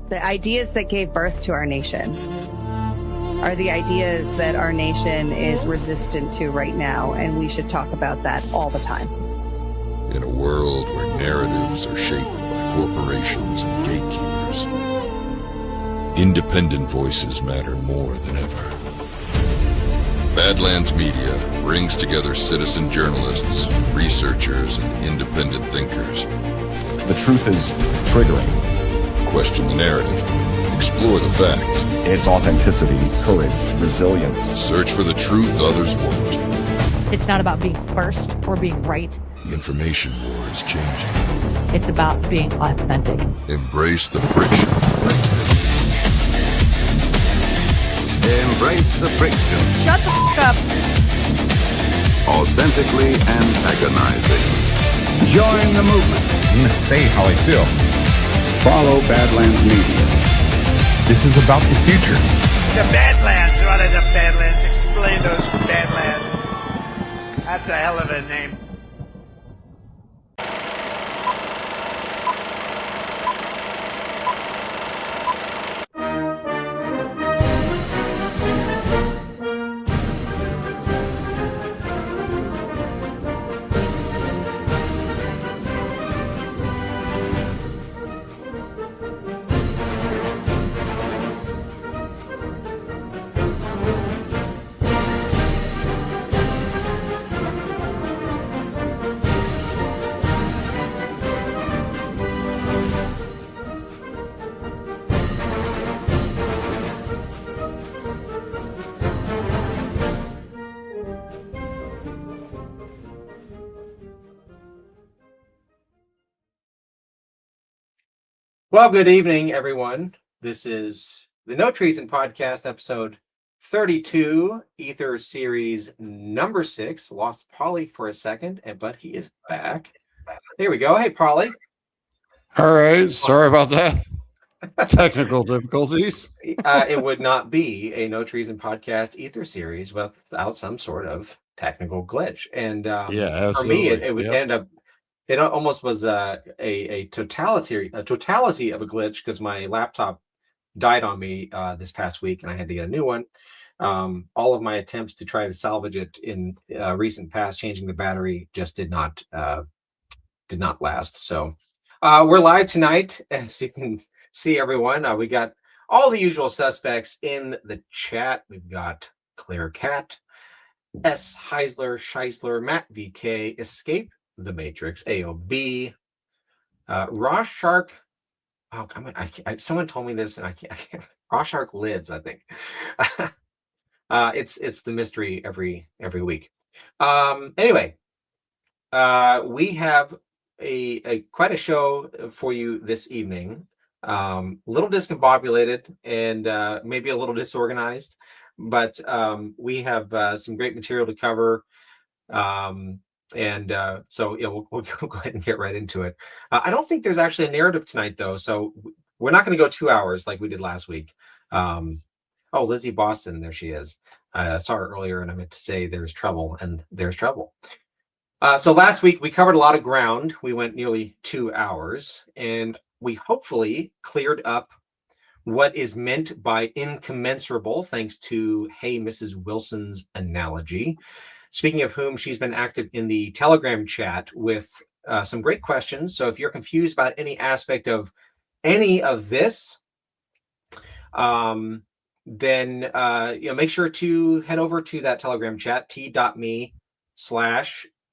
The ideas that gave birth to our nation are the ideas that our nation is resistant to right now, and we should talk about that all the time. In a world where narratives are shaped by corporations and gatekeepers, independent voices matter more than ever. Badlands Media brings together citizen journalists, researchers, and independent thinkers. The truth is triggering. Question the narrative. Explore the facts. It's authenticity, courage, resilience. Search for the truth others won't. It's not about being first or being right. The information war is changing. It's about being authentic. Embrace the friction. Embrace the friction. Shut the f*** up. Authentically antagonizing. Join the movement. I'm going to say how I feel. Follow Badlands Media. This is about the future. The Badlands. What are the Badlands? Explain those Badlands. That's a hell of a name. Well, good evening, everyone. This is the No Treason podcast, episode 32, Ether series number 6. Lost Polly for a second, but he is back. There we go. Hey, Polly. All right. Sorry about that. Technical difficulties. It would not be a No Treason podcast Ether series without some sort of technical glitch. And yeah, for me, it would end up. It almost was a totality of a glitch because my laptop died on me this past week and I had to get a new one. All of my attempts to try to salvage it in recent past, changing the battery, just did not last. So we're live tonight, as you can see, everyone. We got all the usual suspects in the chat. We've got Claire Cat, S. Heisler, Scheisler, Matt VK, Escape the Matrix, AOB, Ross Shark. Oh, come on! Someone told me this, and I can't. Ross Shark lives, I think. It's the mystery every week. Anyway, we have a quite a show for you this evening. A little discombobulated and maybe a little disorganized, but we have some great material to cover. So yeah, we'll go ahead and get right into it. I don't think there's actually a narrative tonight, though, so we're not going to go 2 hours like we did last week. Oh, Lizzie Boston, there she is. I saw her earlier, and I meant to say there's trouble, and there's trouble. So last week we covered a lot of ground. We went nearly 2 hours, and we hopefully cleared up what is meant by incommensurable, thanks to Hey Mrs. Wilson's analogy. Speaking of whom, she's been active in the Telegram chat with some great questions. So if you're confused about any aspect of any of this, then make sure to head over to that Telegram chat, t.me/the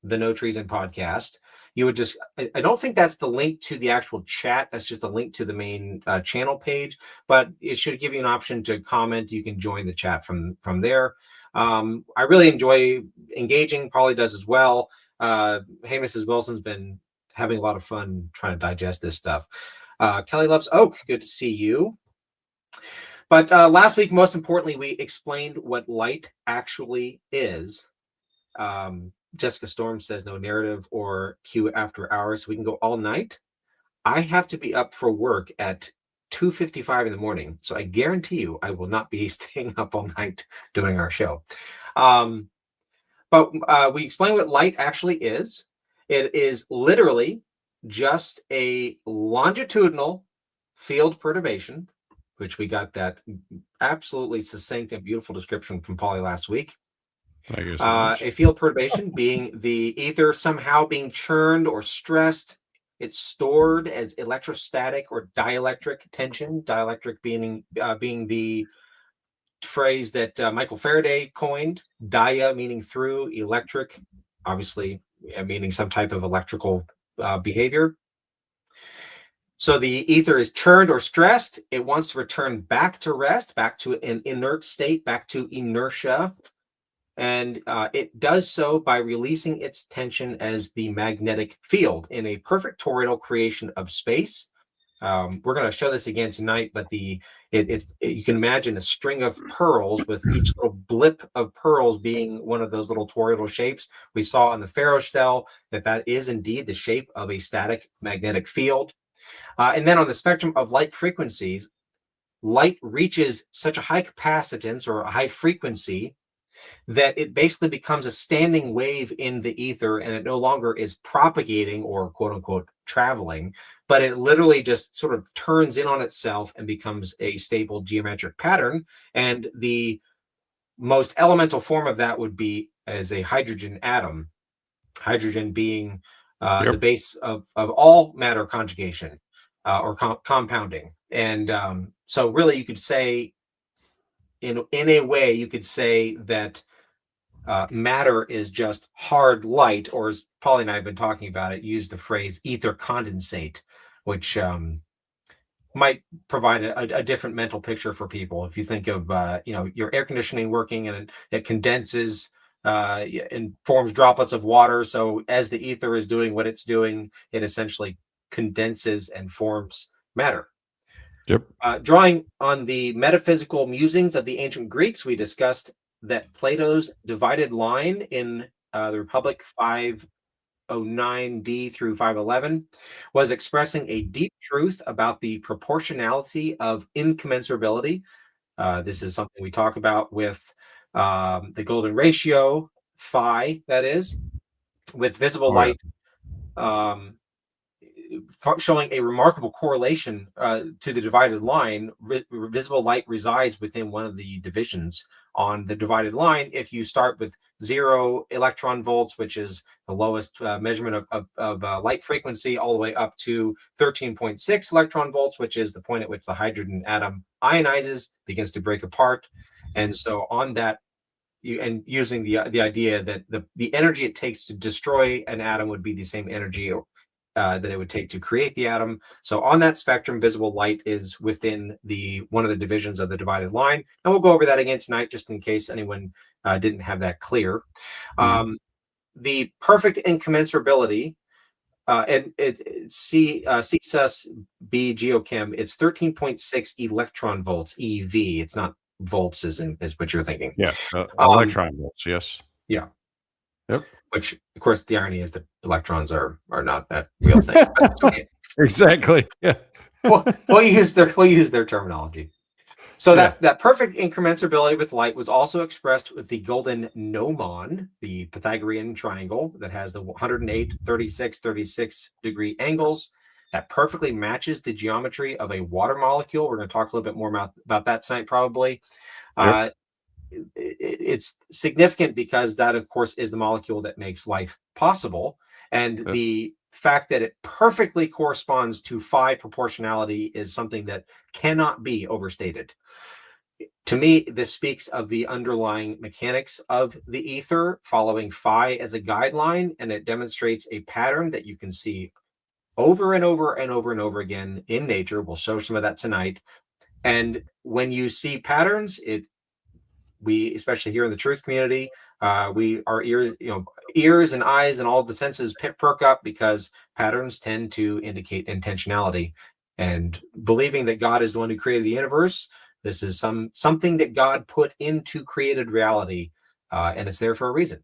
No Treason podcast. You would just, I don't think that's the link to the actual chat. That's just a link to the main channel page, but it should give you an option to comment. You can join the chat from there. I really enjoy engaging. Polly does as well. Hey, Mrs. Wilson's been having a lot of fun trying to digest this stuff. Kelly loves oak. Good to see you. But last week, most importantly, we explained what light actually is. Jessica Storm says no narrative or Q after hours, so we can go all night. I have to be up for work at 2:55 in the morning, so I guarantee you I will not be staying up all night doing our show. But we explain what light actually is. It is literally just a longitudinal field perturbation, which we got that absolutely succinct and beautiful description from Polly last week. Thank you so much. A field perturbation being the ether somehow being churned or stressed. It's stored as electrostatic or dielectric tension. Dielectric being the phrase that Michael Faraday coined. Dia meaning through, electric, obviously meaning some type of electrical behavior. So the ether is churned or stressed. It wants to return back to rest, back to an inert state, back to inertia. And it does so by releasing its tension as the magnetic field in a perfect toroidal creation of space. We're going to show this again tonight, but you can imagine a string of pearls with each little blip of pearls being one of those little toroidal shapes. We saw on the Faro cell that is indeed the shape of a static magnetic field. And then on the spectrum of light frequencies, light reaches such a high capacitance or a high frequency that it basically becomes a standing wave in the ether, and it no longer is propagating or quote unquote traveling, but it literally just sort of turns in on itself and becomes a stable geometric pattern. And the most elemental form of that would be as a hydrogen atom, hydrogen being the base of all matter conjugation or compounding. And so really you could say, in a way, you could say that matter is just hard light, or as Polly and I have been talking about it, use the phrase ether condensate, which might provide a different mental picture for people. If you think of your air conditioning working and it condenses and forms droplets of water. So as the ether is doing what it's doing, it essentially condenses and forms matter. Yep. Drawing on the metaphysical musings of the ancient Greeks, we discussed that Plato's divided line in the Republic 509D through 511 was expressing a deep truth about the proportionality of incommensurability. This is something we talk about with the golden ratio, phi, that is, with visible light showing a remarkable correlation to the divided line. Visible light resides within one of the divisions on the divided line. If you start with 0 electron volts, which is the lowest measurement of light frequency, all the way up to 13.6 electron volts, which is the point at which the hydrogen atom ionizes, begins to break apart. And so on that, using the idea that the energy it takes to destroy an atom would be the same energy that it would take to create the atom. So on that spectrum, visible light is within one of the divisions of the divided line. And we'll go over that again tonight, just in case anyone didn't have that clear. The perfect incommensurability, and CSUS B geochem, it's 13.6 electron volts, EV. It's not volts is what you're thinking. Yeah, electron volts, yes. Yeah. Yep. Which, of course, the irony is that electrons are not that real thing. But okay. Exactly. Yeah. We'll use their terminology. So that perfect incommensurability with light was also expressed with the Golden Gnomon, the Pythagorean triangle that has the 108, 36, 36 degree angles. That perfectly matches the geometry of a water molecule. We're going to talk a little bit more about that tonight, probably. Yep. It's significant because that, of course, is the molecule that makes life possible. And the fact that it perfectly corresponds to phi proportionality is something that cannot be overstated. To me, this speaks of the underlying mechanics of the ether, following phi as a guideline, and it demonstrates a pattern that you can see over and over and over and over again in nature. We'll show some of that tonight. And when you see patterns, we, especially here in the truth community, our ears and eyes and all the senses perk up, because patterns tend to indicate intentionality. And believing that God is the one who created the universe, this is something that God put into created reality, and it's there for a reason.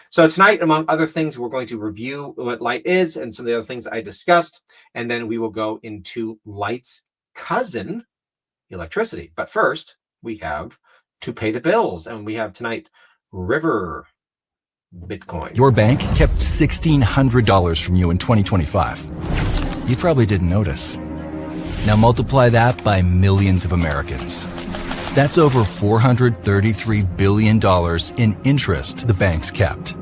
So tonight, among other things, we're going to review what light is and some of the other things I discussed, and then we will go into light's cousin, electricity. But first, we have to pay the bills, and we have tonight River Bitcoin. Your bank kept $1,600 from you in 2025. You probably didn't notice. Now multiply that by millions of Americans. That's over $433 billion in interest the banks kept.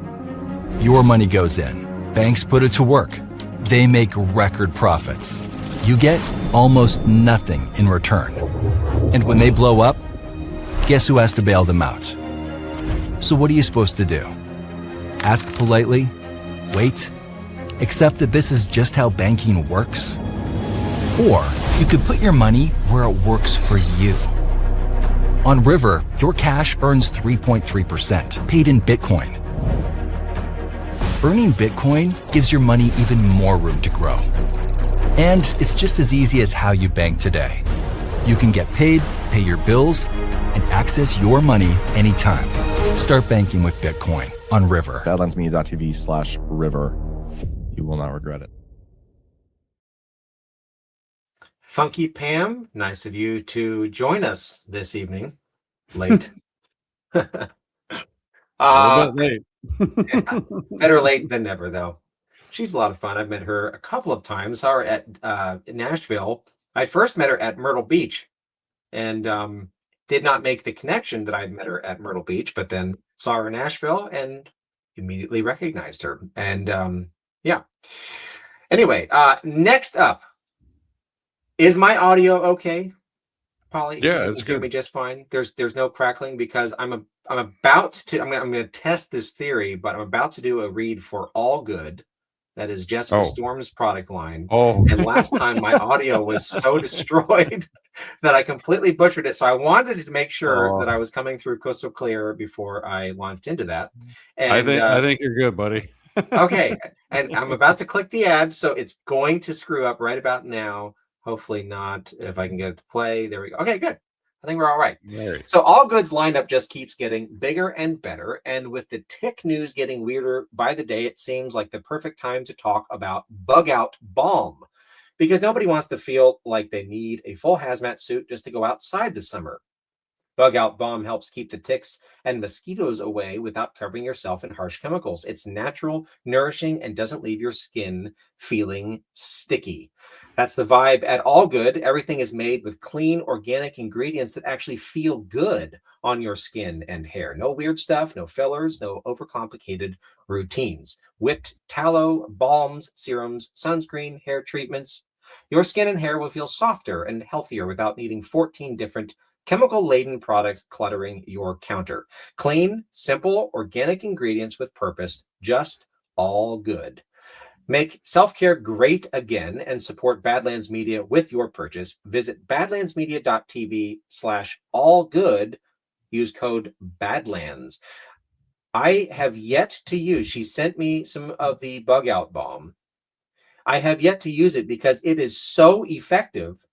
Your money goes in. Banks put it to work. They make record profits. You get almost nothing in return. And when they blow up, guess who has to bail them out? So what are you supposed to do? Ask politely? Wait? Accept that this is just how banking works? Or you could put your money where it works for you. On River, your cash earns 3.3%, paid in Bitcoin. Earning Bitcoin gives your money even more room to grow. And it's just as easy as how you bank today. You can get paid, pay your bills, and access your money anytime. Start banking with Bitcoin on River. Badlandsmedia.tv/river. You will not regret it. Funky Pam, nice of you to join us this evening. Late. A bit late. Yeah, better late than never, though. She's a lot of fun. I've met her a couple of times. Saw her at Nashville. I first met her at Myrtle Beach, and did not make the connection that I'd met her at Myrtle Beach, but then saw her in Nashville and immediately recognized her. And yeah. Anyway, next up, is my audio okay, Polly? Yeah, it's hear good. me just fine. There's no crackling because I'm about to. I'm going to test this theory, but I'm about to do a read for All Good. That is Jessica Storm's product line. Oh, And last time my audio was so destroyed that I completely butchered it. So I wanted to make sure that I was coming through crystal clear before I launched into that. And I think you're good, buddy. okay. And I'm about to click the ad, so it's going to screw up right about now. Hopefully not. If I can get it to play. There we go. Okay, good. I think we're all right. Right. So All Good's lineup just keeps getting bigger and better. And with the tick news getting weirder by the day, it seems like the perfect time to talk about Bug Out Balm, because nobody wants to feel like they need a full hazmat suit just to go outside this summer. Bug Out Balm helps keep the ticks and mosquitoes away without covering yourself in harsh chemicals. It's natural, nourishing, and doesn't leave your skin feeling sticky. That's the vibe at All Good. Everything is made with clean, organic ingredients that actually feel good on your skin and hair. No weird stuff, no fillers, no overcomplicated routines. Whipped tallow, balms, serums, sunscreen, hair treatments. Your skin and hair will feel softer and healthier without needing 14 different chemical-laden products cluttering your counter. Clean, simple, organic ingredients with purpose, just All Good. Make self-care great again and support Badlands Media with your purchase. Visit badlandsmedia.tv/allgood. Use code Badlands. I have yet to use, she sent me some of the Bug Out Balm. I have yet to use it because it is so effective.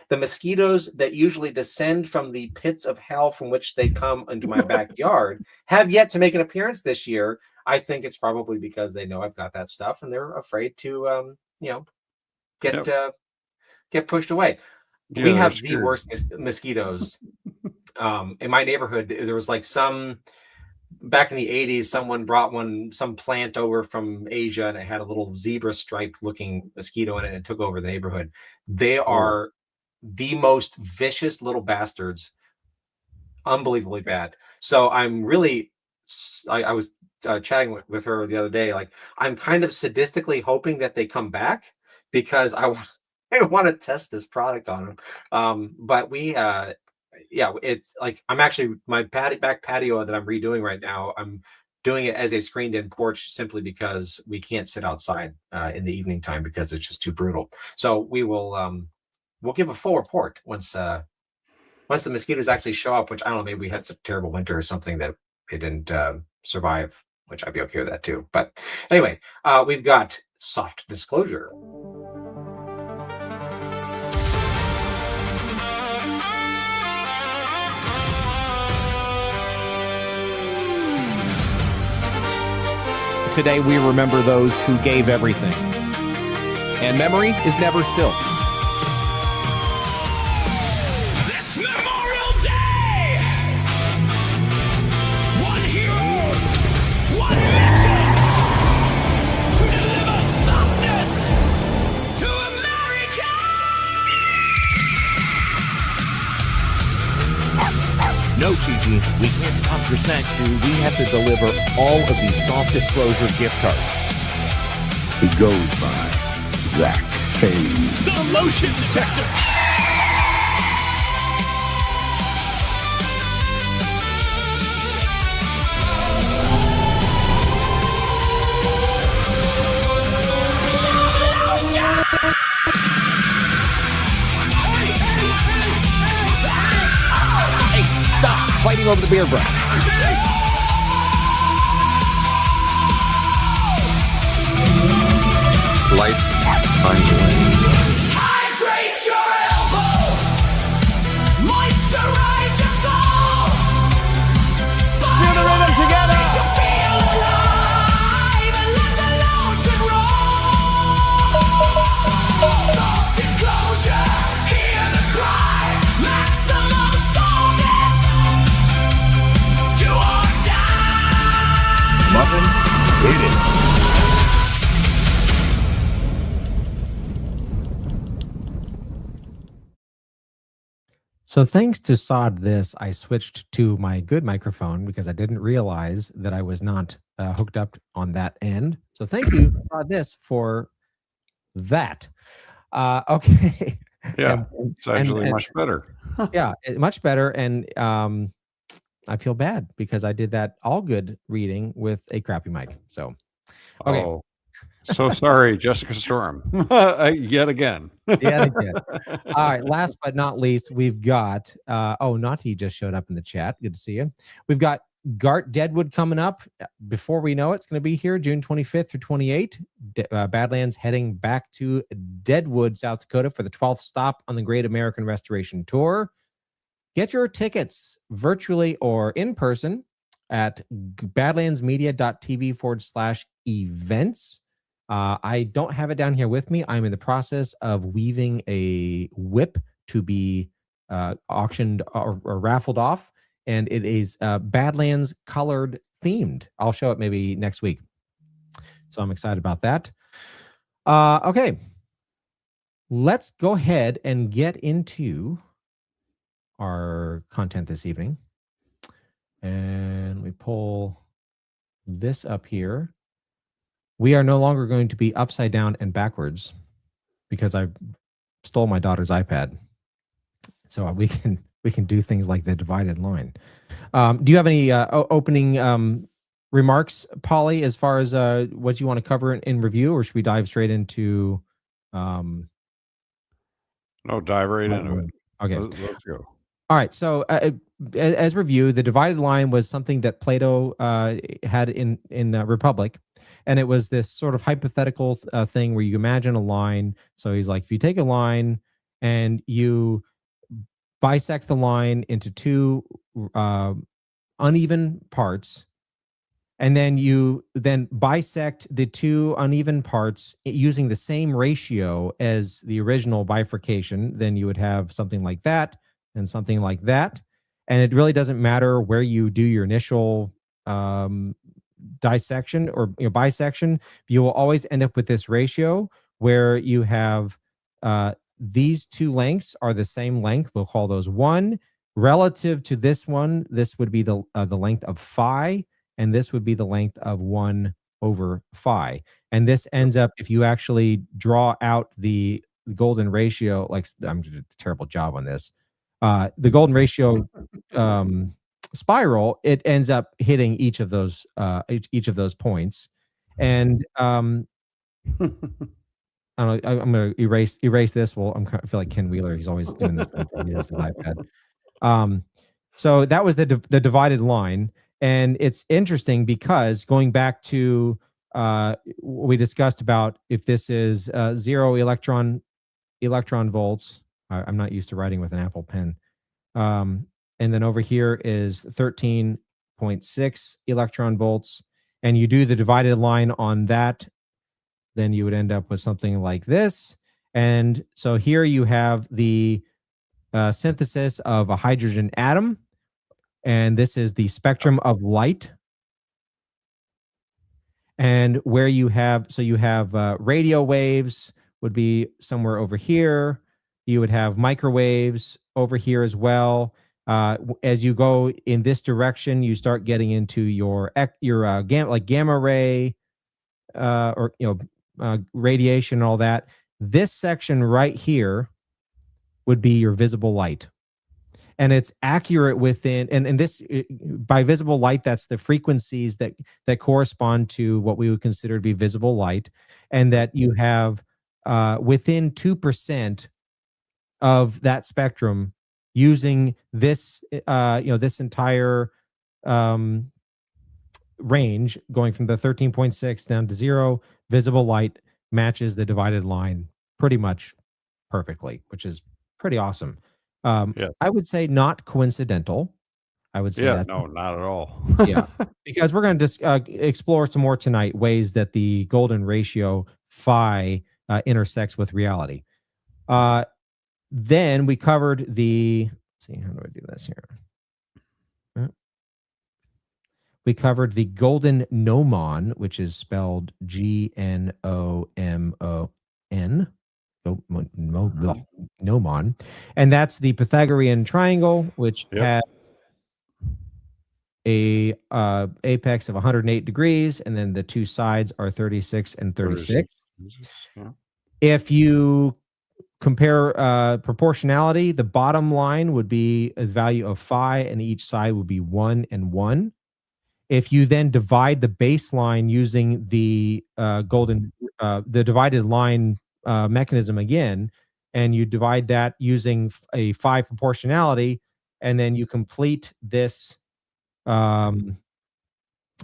The mosquitoes that usually descend from the pits of hell from which they come into my backyard have yet to make an appearance this year. I think it's probably because they know I've got that stuff and they're afraid to, get pushed away. Yeah, we have scared. the worst mosquitoes. In my neighborhood, there was like back in the 80s, someone brought some plant over from Asia and it had a little zebra striped looking mosquito in it and it took over the neighborhood. They are the most vicious little bastards. Unbelievably bad. So I'm really, I was chatting with her the other day, like I'm kind of sadistically hoping that they come back because I want to test this product on them. But it's like I'm actually my back patio that I'm redoing right now. I'm doing it as a screened-in porch simply because we can't sit outside in the evening time because it's just too brutal. So we will we'll give a full report once the mosquitoes actually show up. Which I don't know, maybe we had some terrible winter or something that they didn't survive. Which I'd be okay with that too. But anyway, we've got soft disclosure. Today we remember those who gave everything. And memory is never still. This Memorial Day! One hero, one mission to deliver softness to America! No, Gigi, we can't stop for snacks, dude. We have to deliver all of these soft disclosure gift cards. He goes by Zach Kane. The motion detector. Hey, stop fighting over the beer brush. Light finds a way. Hydrate your elbows. Moisturize your soul. Feel the rhythm together. You feel alive and let the lotion roll. Soft disclosure, hear the cry. Maximum softness. Do or die. Muffin, hit it. So thanks to Sod This, I switched to my good microphone because I didn't realize that I was not hooked up on that end. So thank you, Sod This, for that. Okay. Yeah, it's actually much better. Yeah, much better. And I feel bad because I did that all good reading with a crappy mic. So, okay. Oh, so sorry, Jessica Storm. Yet again. Yet again. All right. Last but not least, we've got Naughty just showed up in the chat. Good to see you. We've got Gart Deadwood coming up. Before we know it, it's going to be here June 25th through 28th. Badlands heading back to Deadwood, South Dakota for the 12th stop on the Great American Restoration Tour. Get your tickets virtually or in person at badlandsmedia.tv/events. I don't have it down here with me. I'm in the process of weaving a whip to be auctioned or raffled off, and it is Badlands colored themed. I'll show it maybe next week. So I'm excited about that. Okay. Let's go ahead and get into our content this evening. And we pull this up here. We are no longer going to be upside down and backwards because I stole my daughter's iPad. So we can do things like the divided line. Do you have any opening remarks, Polly, as far as what you want to cover in review, or should we dive straight into? No, dive right into it. Okay, let's go. All right. So as review, the divided line was something that Plato had in Republic. And it was this sort of hypothetical thing where you imagine a line. So he's like, if you take a line and you bisect the line into two uneven parts, and then you bisect the two uneven parts using the same ratio as the original bifurcation, then you would have something like that and something like that. And it really doesn't matter where you do your initial dissection or bisection, you will always end up with this ratio where you have these two lengths are the same length. We'll call those 1 relative to this one. This would be the length of phi, and this would be the length of 1 over phi. And this ends up, if you actually draw out the golden ratio, like I'm doing a terrible job on this, the golden ratio spiral, it ends up hitting each of those points. And I don't know, I'm going to erase this. Well, I feel like Ken Wheeler. He's always doing this. He has his iPad. So that was the divided line. And it's interesting because going back to what we discussed about if this is 0 electron volts. I'm not used to writing with an Apple pen. And then over here is 13.6 electron volts. And you do the divided line on that, then you would end up with something like this. And so here you have the synthesis of a hydrogen atom. And this is the spectrum of light. And where you have, so you have radio waves would be somewhere over here. You would have microwaves over here as well. As you go in this direction, you start getting into your gamma ray, or radiation and all that. This section right here would be your visible light, and it's accurate within. And this, by visible light, that's the frequencies that correspond to what we would consider to be visible light, and that you have within 2% of that spectrum using this this entire range going from the 13.6 down to 0. Visible light matches the divided line pretty much perfectly, which is pretty awesome. I would say not coincidental. I would say that's, no, not at all. yeah, because we're going to explore some more tonight ways that the golden ratio phi intersects with reality. Then we covered the, let's see, how do I do this here? We covered the Golden Gnomon, which is spelled Gnomon. Gnomon. And that's the Pythagorean triangle, which has a apex of 108 degrees, and then the two sides are 36 and 36. If you compare proportionality, the bottom line would be a value of phi, and each side would be 1 and 1. If you then divide the baseline using the the divided line mechanism again, and you divide that using a phi proportionality, and then you complete this. I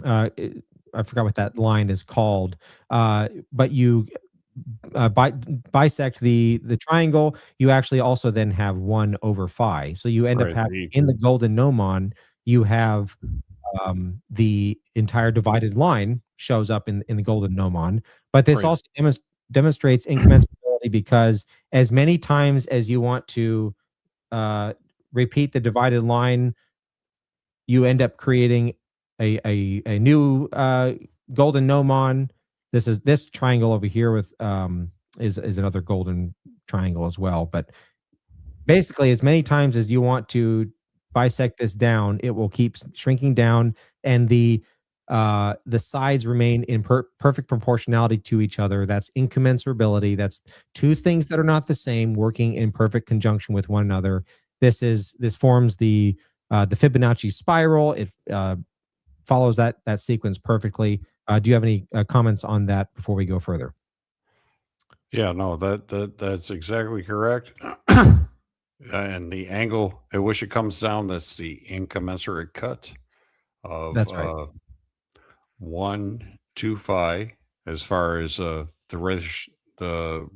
forgot what that line is called, but you bisect the triangle. You actually also then have 1 over phi. So you end up having in the Golden Gnomon, you have the entire divided line shows up in the Golden Gnomon. But this also demonstrates incommensurability, because as many times as you want to repeat the divided line, you end up creating a new Golden Gnomon. This triangle over here with is another golden triangle as well. But basically, as many times as you want to bisect this down, it will keep shrinking down, and the sides remain in perfect proportionality to each other. That's incommensurability. That's two things that are not the same working in perfect conjunction with one another. This forms the Fibonacci spiral. It follows that sequence perfectly. Do you have any comments on that before we go further? Yeah, no, that's exactly correct. And the angle at which it comes down, that's the incommensurate cut of That's right. 1 to phi, as far as the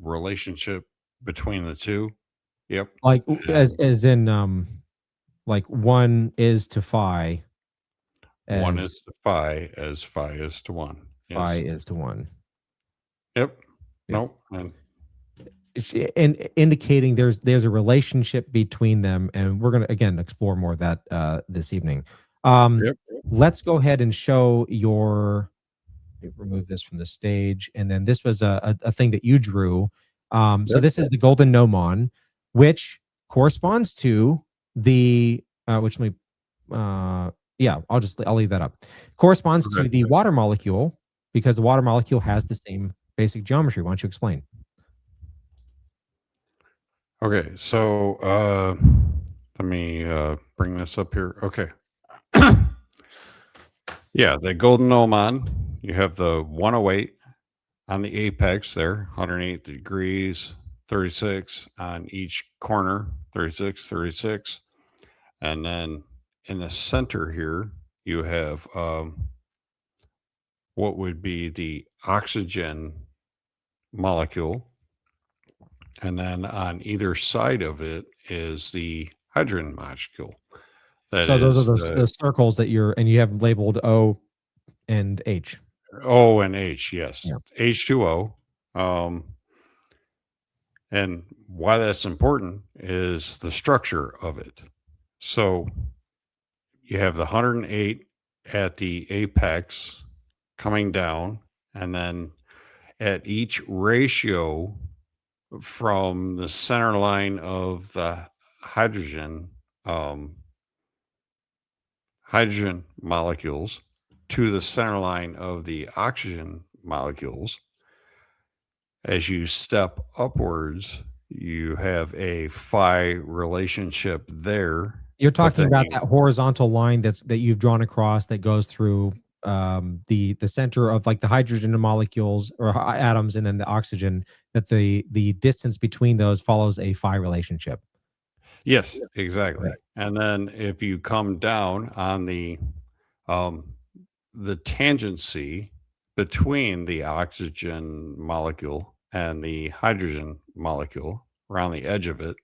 relationship between the two. Yep. Like as in like 1 is to phi. 1 is to phi as phi is to 1. Phi is to 1. Yep. Nope. And indicating there's a relationship between them, and we're going to again explore more of that this evening. Let's go ahead and show your. Remove this from the stage, and then this was a thing that you drew. So this is the Golden Gnomon, which corresponds to the which may I'll leave that up. Corresponds to the water molecule, because the water molecule has the same basic geometry. Why don't you explain? Okay, so let me bring this up here. Okay. Yeah, the Golden Gnomon, you have the 108 on the apex there, 108 degrees, 36 on each corner, 36, 36. And then in the center here, you have what would be the oxygen molecule. And then on either side of it is the hydrogen molecule. So those are those circles that you have labeled O and H. O and H, yes. Yeah. H2O. And why that's important is the structure of it. So you have the 108 at the apex coming down, and then at each ratio from the center line of the hydrogen hydrogen molecules to the center line of the oxygen molecules. As you step upwards, you have a phi relationship there. You're talking about that horizontal line that you've drawn across that goes through the center of like the hydrogen molecules or atoms and then the oxygen, that the distance between those follows a phi relationship. Yes, exactly. Right. And then if you come down on the tangency between the oxygen molecule and the hydrogen molecule around the edge of it,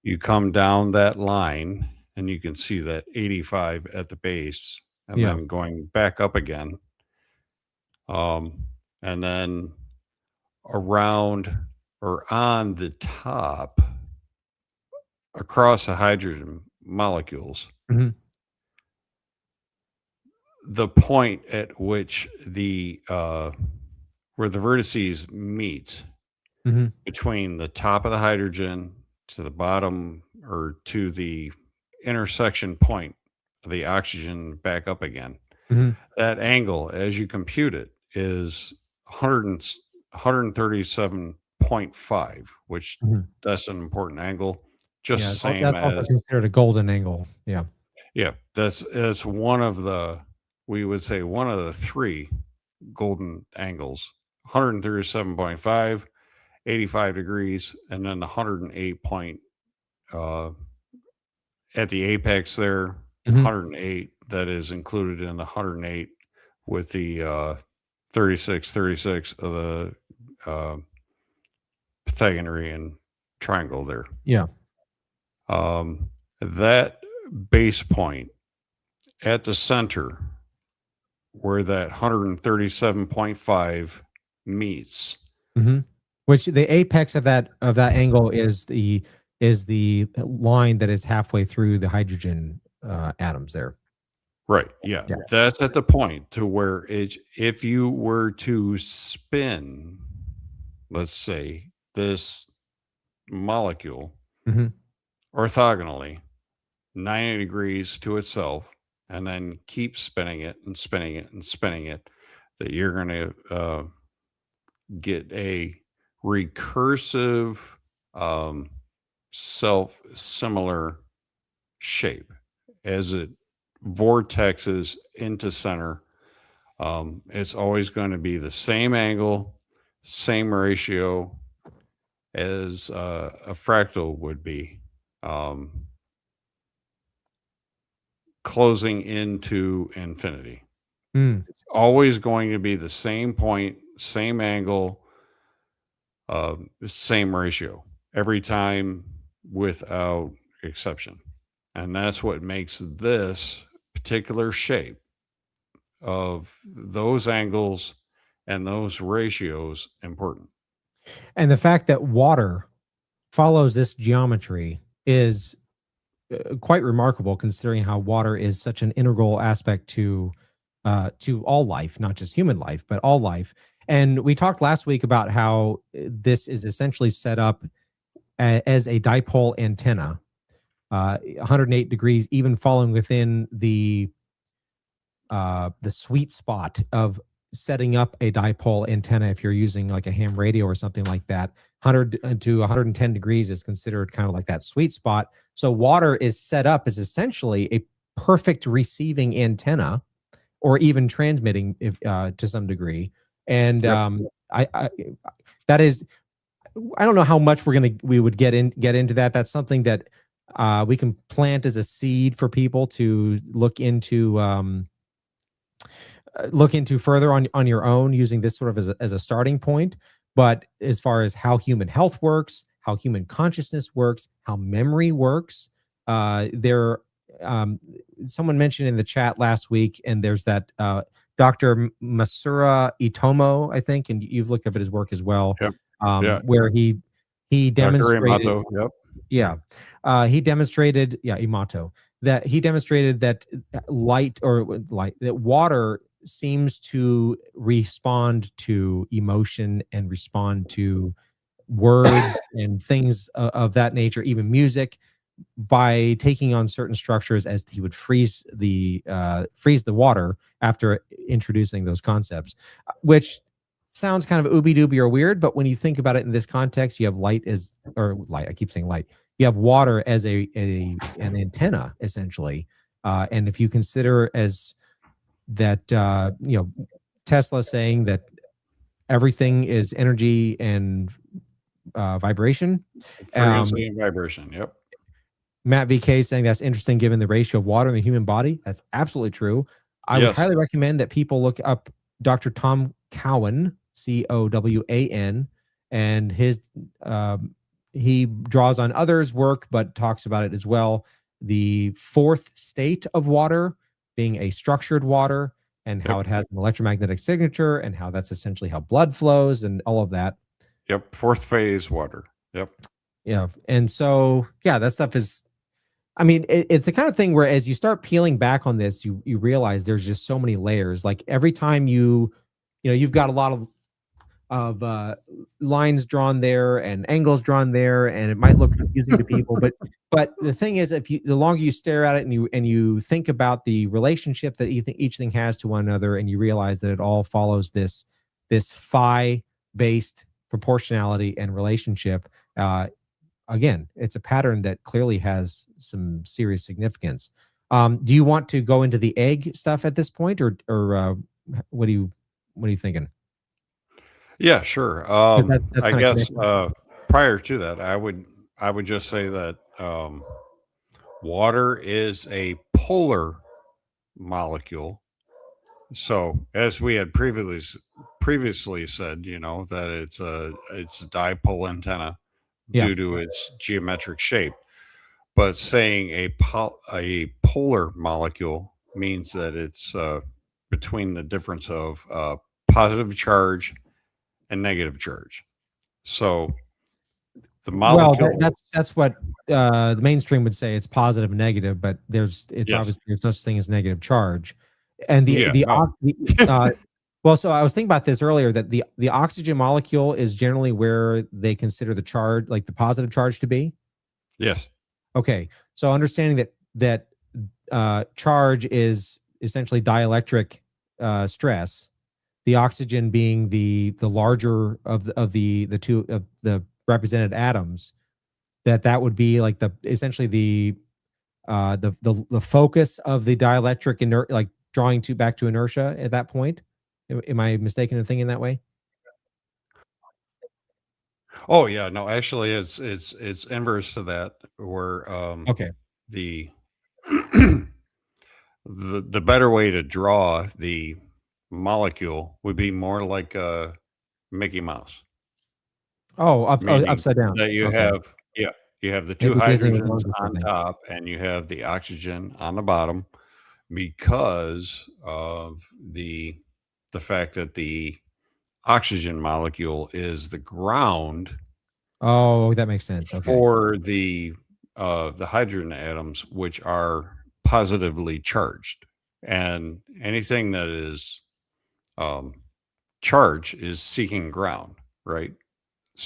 you come down that line and you can see that 85 at the base, and then going back up again. And then around or on the top across the hydrogen molecules, the point at which the where the vertices meet between the top of the hydrogen to the bottom or to the intersection point of the oxygen back up again, that angle as you compute it is 137.5, which that's an important angle, just the same that's as considered a golden angle. That's one of the, we would say one of the three golden angles: 137.5, 85 degrees, and then 108 point at the apex there, 108, that is included in the 108 with the 36 of the Pythagorean triangle there. That base point at the center where that 137.5 meets, which the apex of that angle is the line that is halfway through the hydrogen atoms there. Right. Yeah. That's at the point to where if you were to spin, let's say, this molecule orthogonally 90 degrees to itself, and then keep spinning it and spinning it and spinning it, that you're going to get a recursive similar shape as it vortexes into center. It's always going to be the same angle, same ratio as a fractal would be, closing into infinity. It's always going to be the same point, same angle, same ratio every time without exception. And that's what makes this particular shape of those angles and those ratios important. And the fact that water follows this geometry is quite remarkable, considering how water is such an integral aspect to all life, not just human life, but all life. And we talked last week about how this is essentially set up as a dipole antenna, 108 degrees, even falling within the sweet spot of setting up a dipole antenna. If you're using like a ham radio or something like that, 100 to 110 degrees is considered kind of like that sweet spot. So water is set up as essentially a perfect receiving antenna, or even transmitting to some degree. And that is, I don't know how much we would get into that. That's something that we can plant as a seed for people to look into further on your own, using this sort of as a starting point. But as far as how human health works, how human consciousness works, how memory works, someone mentioned in the chat last week, and there's that Dr. Masura Itomo, I think, and you've looked up at his work as well, where he demonstrated, he demonstrated, Imato, that he demonstrated that that water seems to respond to emotion and respond to words and things of that nature, even music, by taking on certain structures as he would freeze the water after introducing those concepts, which sounds kind of ooby dooby or weird. But when you think about it in this context, you have light. I keep saying light. You have water as an antenna essentially, and if you consider as that, Tesla saying that everything is energy and vibration. Frequency and vibration. Yep. Matt VK saying that's interesting given the ratio of water in the human body. That's absolutely true. I would highly recommend that people look up Dr. Tom Cowan, Cowan, and his he draws on others' work, but talks about it as well. The fourth state of water being a structured water, and how it has an electromagnetic signature, and how that's essentially how blood flows, and all of that. Yep. Fourth phase water. Yep. Yeah. And so, yeah, that stuff is, I mean, it's the kind of thing where as you start peeling back on this, you realize there's just so many layers. Like every time you've got a lot of lines drawn there and angles drawn there, and it might look confusing to people, but the thing is, the longer you stare at it and you think about the relationship that each thing has to one another, and you realize that it all follows this phi based proportionality and relationship. Again, it's a pattern that clearly has some serious significance. Do you want to go into the egg stuff at this point, or what are you thinking? Yeah, sure. That's I guess prior to that, I would just say that water is a polar molecule. So as we had previously said, that it's a dipole antenna due to its geometric shape. But saying a polar molecule means that it's between the difference of positive charge and negative charge. So the molecule. Well, that's what the mainstream would say. It's positive and negative, but obviously there's such thing as negative charge. And so I was thinking about this earlier, that the oxygen molecule is generally where they consider the charge, like the positive charge, to be. Yes. Okay. So understanding that charge is essentially dielectric stress, the oxygen being the larger of the two of the represented atoms, that would be like essentially the focus of the dielectric like drawing back to inertia at that point. Am I mistaken in thinking that way? Oh yeah, no, actually it's inverse to that, where the the better way to draw the molecule would be more like a Mickey Mouse. Oh, upside down. That you have the two hydrogens on top, and you have the oxygen on the bottom, because of the fact that the oxygen molecule is the ground. Oh, that makes sense. Okay. For the hydrogen atoms, which are positively charged, and anything that is charge is seeking ground, right?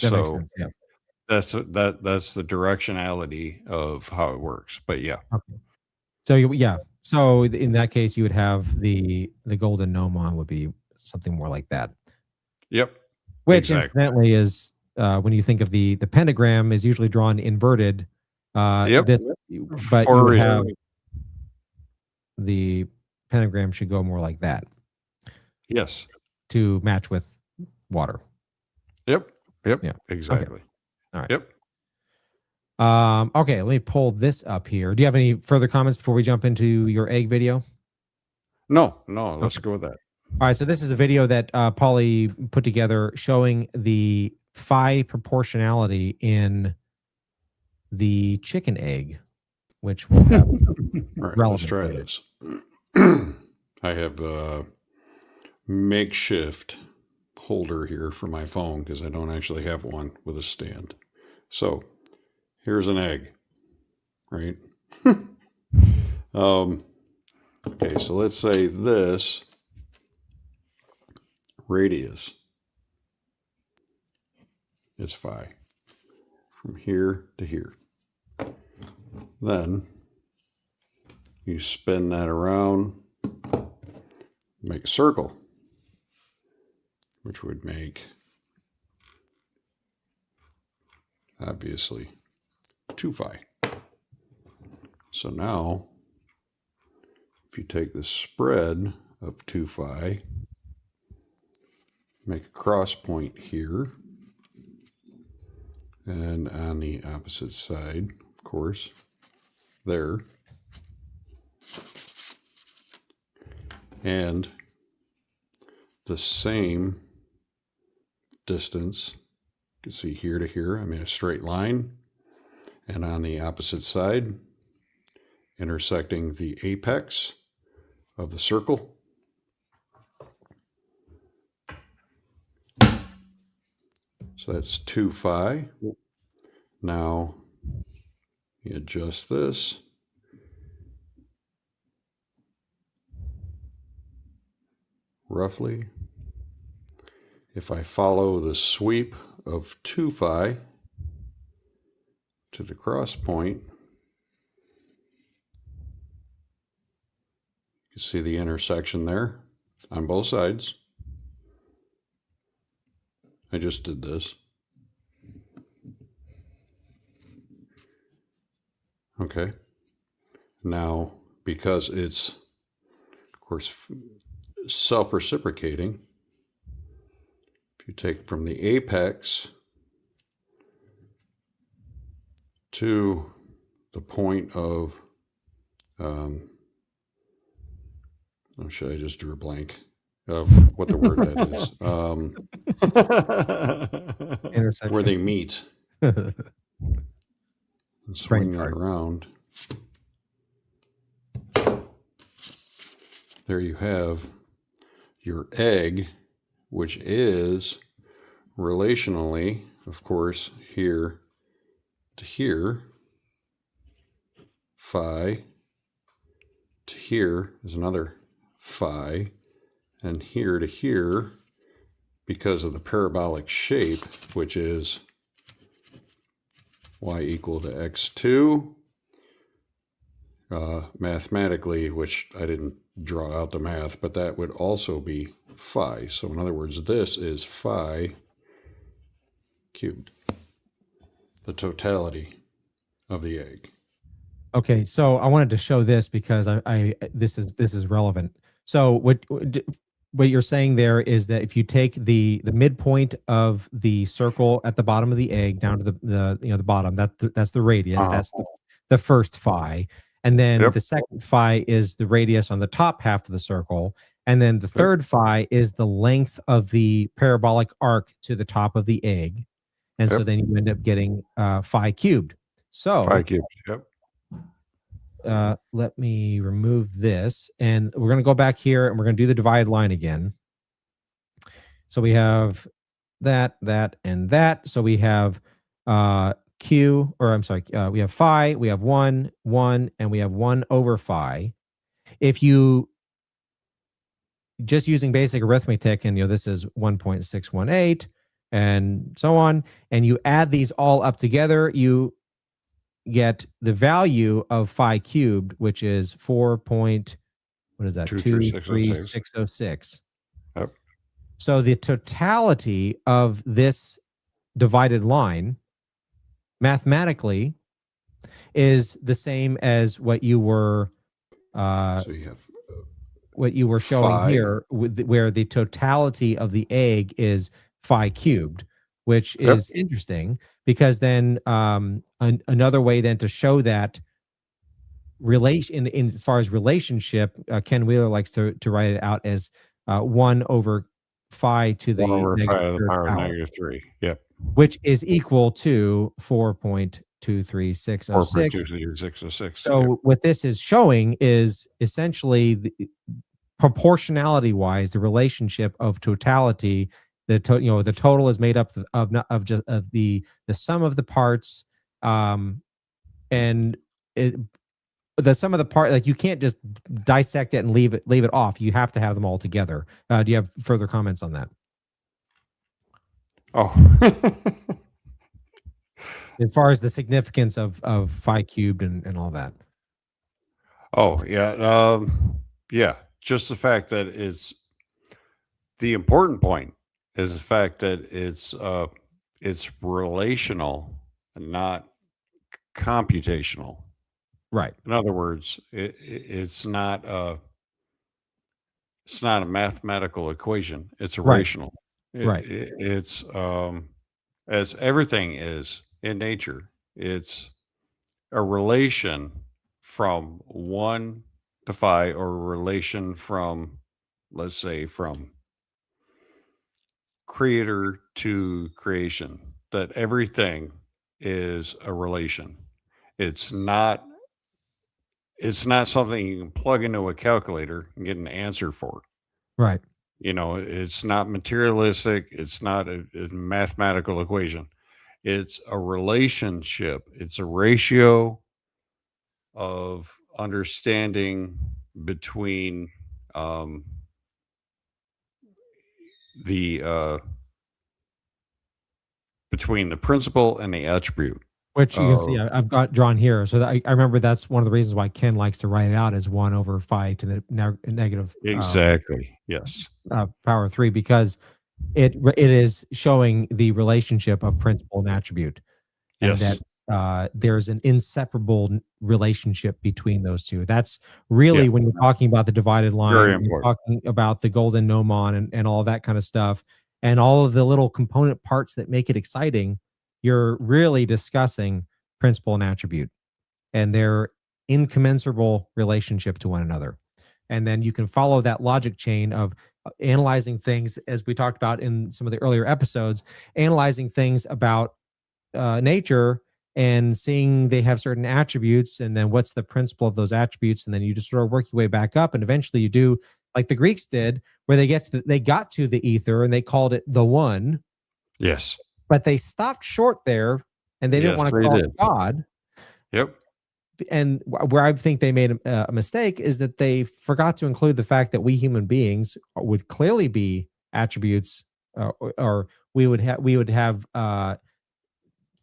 That makes sense. Yeah. That's the directionality of how it works. But yeah. Okay. So in that case, you would have the Golden Gnomon would be something more like that. Yep. Which incidentally is when you think of the pentagram is usually drawn inverted. But you would have the pentagram should go more like that. Yes. To match with water. Yep. Yeah. Exactly. Okay. All right. Yep. Okay, let me pull this up here. Do you have any further comments before we jump into your egg video? No, let's go with that. All right, so this is a video that Polly put together showing the phi proportionality in the chicken egg, which will have right, let's try this. I have a makeshift holder here for my phone because I don't actually have one with a stand. So here's an egg, right? Okay, so let's say this radius is phi from here to here. Then you spin that around, make a circle, which would make, obviously, 2 phi. So now, if you take the spread of 2 phi, make a cross point here, and on the opposite side, of course, there, and the same distance, you can see here to here, I made a straight line, and on the opposite side, intersecting the apex of the circle. So that's 2 phi. Now you adjust this. Roughly. If I follow the sweep of 2 phi to the cross point, you can see the intersection there on both sides. I just did this. Okay. Now, because it's, of course, self-reciprocating, if you take from the apex to the point of, should I just drew a blank of what the word that is? Where they meet. And swing that around. There you have your egg, which is relationally, of course, here to here, phi, to here is another phi, and here to here, because of the parabolic shape, which is y equal to x2, mathematically, which I didn't draw out the math, but that would also be phi. So in other words, this is phi cubed, the totality of the egg. Okay, so I wanted to show this because this is relevant. So what you're saying there is that if you take the midpoint of the circle at the bottom of the egg down to the bottom, that's the radius, that's the first phi, and then the second phi is the radius on the top half of the circle, and then the third phi is the length of the parabolic arc to the top of the egg, and so then you end up getting phi cubed. So phi cubed. Let me remove this, and we're going to go back here and we're going to do the divided line again. So we have that, and that. So we have Q, or I'm sorry, we have phi, we have 1, 1, and we have 1 over phi. If you just using basic arithmetic, and this is 1.618 and so on, and you add these all up together, you get the value of phi cubed, which is 23606. Yep. So the totality of this divided line mathematically is the same as what you were so you have what you were showing phi here, where the totality of the egg is phi cubed, which is interesting, because then another way then to show that relation in as far as relationship, Ken Wheeler likes to write it out as 1 over phi to the 1 over phi to the power of -3. Yep. Which is equal to 4.23606. 4.23606. So what this is showing is essentially proportionality wise, the relationship of totality. The total is made up of the sum of the parts, and the sum of the part, like you can't just dissect it and leave it off. You have to have them all together. Do you have further comments on that? Oh, as far as the significance of phi cubed and all that. Oh yeah, yeah. Just the fact that it's the important point is the fact that it's relational, not computational. Right. In other words, it's not a mathematical equation. It's a Right. rational. Right. It's as everything is in nature. It's a relation from 1 to phi, or a relation from, let's say, from creator to creation. That everything is a relation. It's not something you can plug into a calculator and get an answer for. Right. You know, it's not materialistic. It's not a mathematical equation. It's a relationship. It's a ratio of understanding between between the principle and the attribute. Which you can see I've got drawn here. So that I remember that's one of the reasons why Ken likes to write it out as 1 over phi to the negative Exactly. Yes. power of 3, because it is showing the relationship of principle and attribute, and Yes. that there's an inseparable relationship between those two. That's really when you're talking about the divided line, Very you're important. talking about the Golden Gnomon and all of that kind of stuff, and all of the little component parts that make it exciting. You're really discussing principle and attribute and their incommensurable relationship to one another. And then you can follow that logic chain of analyzing things, as we talked about in some of the earlier episodes, analyzing things about nature and seeing they have certain attributes, and then what's the principle of those attributes, and then you just sort of work your way back up, and eventually you do like the Greeks did, where they got to the ether and they called it the one. Yes. But they stopped short there, and they didn't want to call it God. Yep. And where I think they made a mistake is that they forgot to include the fact that we human beings would clearly be attributes, or we have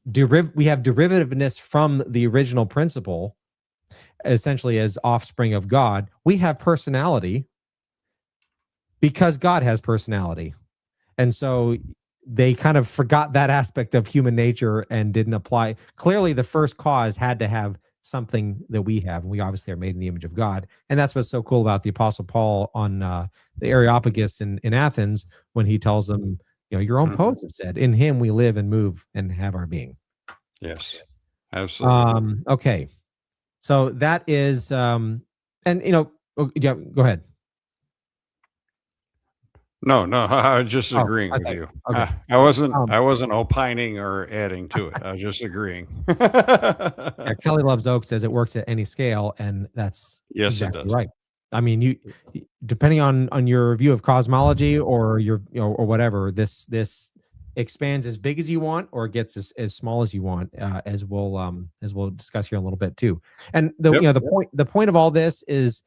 derivativeness from the original principle, essentially as offspring of God. We have personality because God has personality, and so they kind of forgot that aspect of human nature and didn't apply. Clearly, the first cause had to have something that we have, and we obviously are made in the image of God. And that's what's so cool about the Apostle Paul on the Areopagus in Athens, when he tells them, your own poets have said, in him we live and move and have our being. Yes, absolutely. Okay, so that is, and yeah, go ahead. No, I was just agreeing with you. Okay. I wasn't opining or adding to it. I was just agreeing. Yeah, Kelly Loves Oak says it works at any scale, and that's exactly it does. right. I mean, you depending on your view of cosmology or your or whatever, this expands as big as you want or gets as small as you want, as we'll discuss here in a little bit too. And the point of all this is,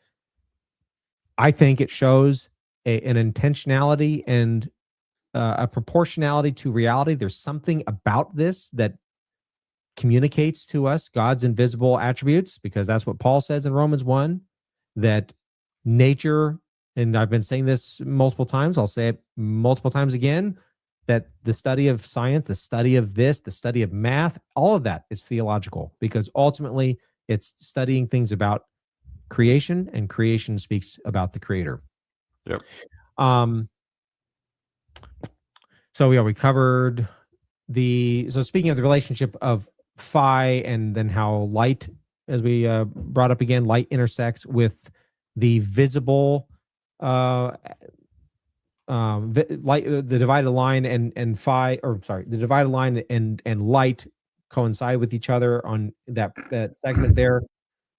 I think it shows an intentionality and a proportionality to reality. There's something about this that communicates to us God's invisible attributes, because that's what Paul says in Romans 1, that nature, and I've been saying this multiple times, I'll say it multiple times again, that the study of science, the study of this, the study of math, all of that is theological, because ultimately it's studying things about creation, and creation speaks about the creator. Yep. So we covered so speaking of the relationship of phi, and then how light, as we brought up again, light intersects with the visible light, the divided line and phi, or sorry, the divided line and light coincide with each other on that segment there,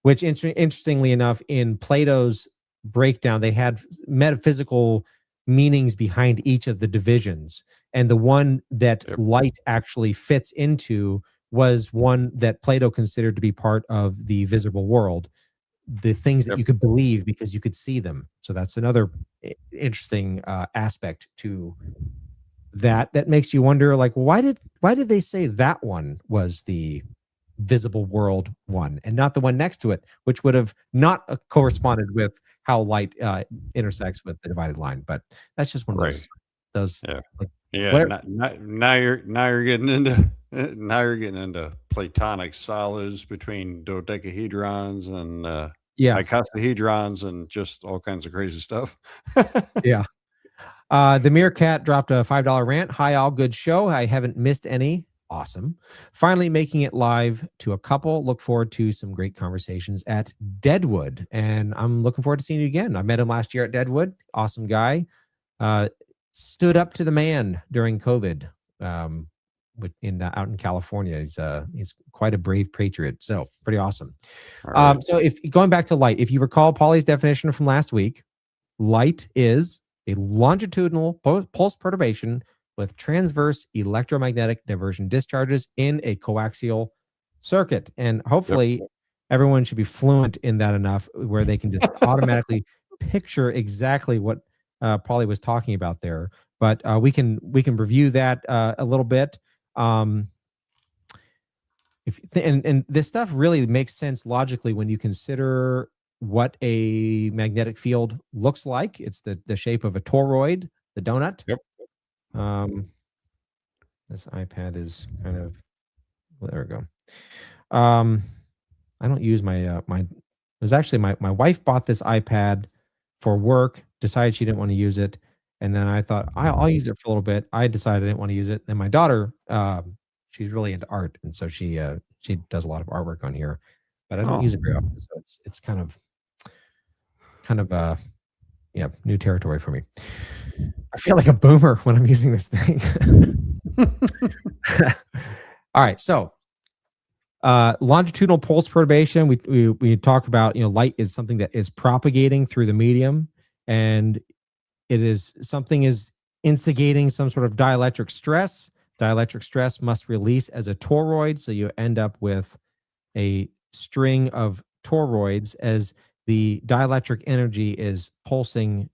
which interestingly enough, in Plato's breakdown, they had metaphysical meanings behind each of the divisions, and the one that light actually fits into was one that Plato considered to be part of the visible world, the things that you could believe because you could see them. So that's another interesting aspect to that makes you wonder, like, why did they say that one was the visible world one and not the one next to it, which would have not corresponded with how light intersects with the divided line? But that's just one of those. Yeah. Like, Yeah. Now you're getting into Platonic solids between dodecahedrons and icosahedrons and just all kinds of crazy stuff. Yeah. The Meerkat dropped a $5 rant. Hi, all. Good show. I haven't missed any. Awesome. Finally making it live to a couple. Look forward to some great conversations at Deadwood. And I'm looking forward to seeing you again. I met him last year at Deadwood. Awesome guy. Stood up to the man during COVID out in California. He's quite a brave patriot. So pretty awesome. Right. So if going back to light, if you recall Paulie's definition from last week, light is a longitudinal pulse perturbation with transverse electromagnetic diversion discharges in a coaxial circuit. And hopefully everyone should be fluent in that enough where they can just automatically picture exactly what Paulie was talking about there. But we can review that a little bit. And this stuff really makes sense logically when you consider what a magnetic field looks like. It's the shape of a toroid, the donut. Yep. This iPad is kind of, there we go. I don't use my it was actually my wife bought this iPad for work, decided she didn't want to use it, and then I thought I'll use it for a little bit. I decided I didn't want to use it. Then my daughter, she's really into art, and so she does a lot of artwork on here, but I don't use it very often, so it's kind of new territory for me. I feel like a boomer when I'm using this thing. All right, so longitudinal pulse perturbation. We talk about, light is something that is propagating through the medium, and it is something is instigating some sort of dielectric stress. Dielectric stress must release as a toroid, so you end up with a string of toroids as the dielectric energy is pulsing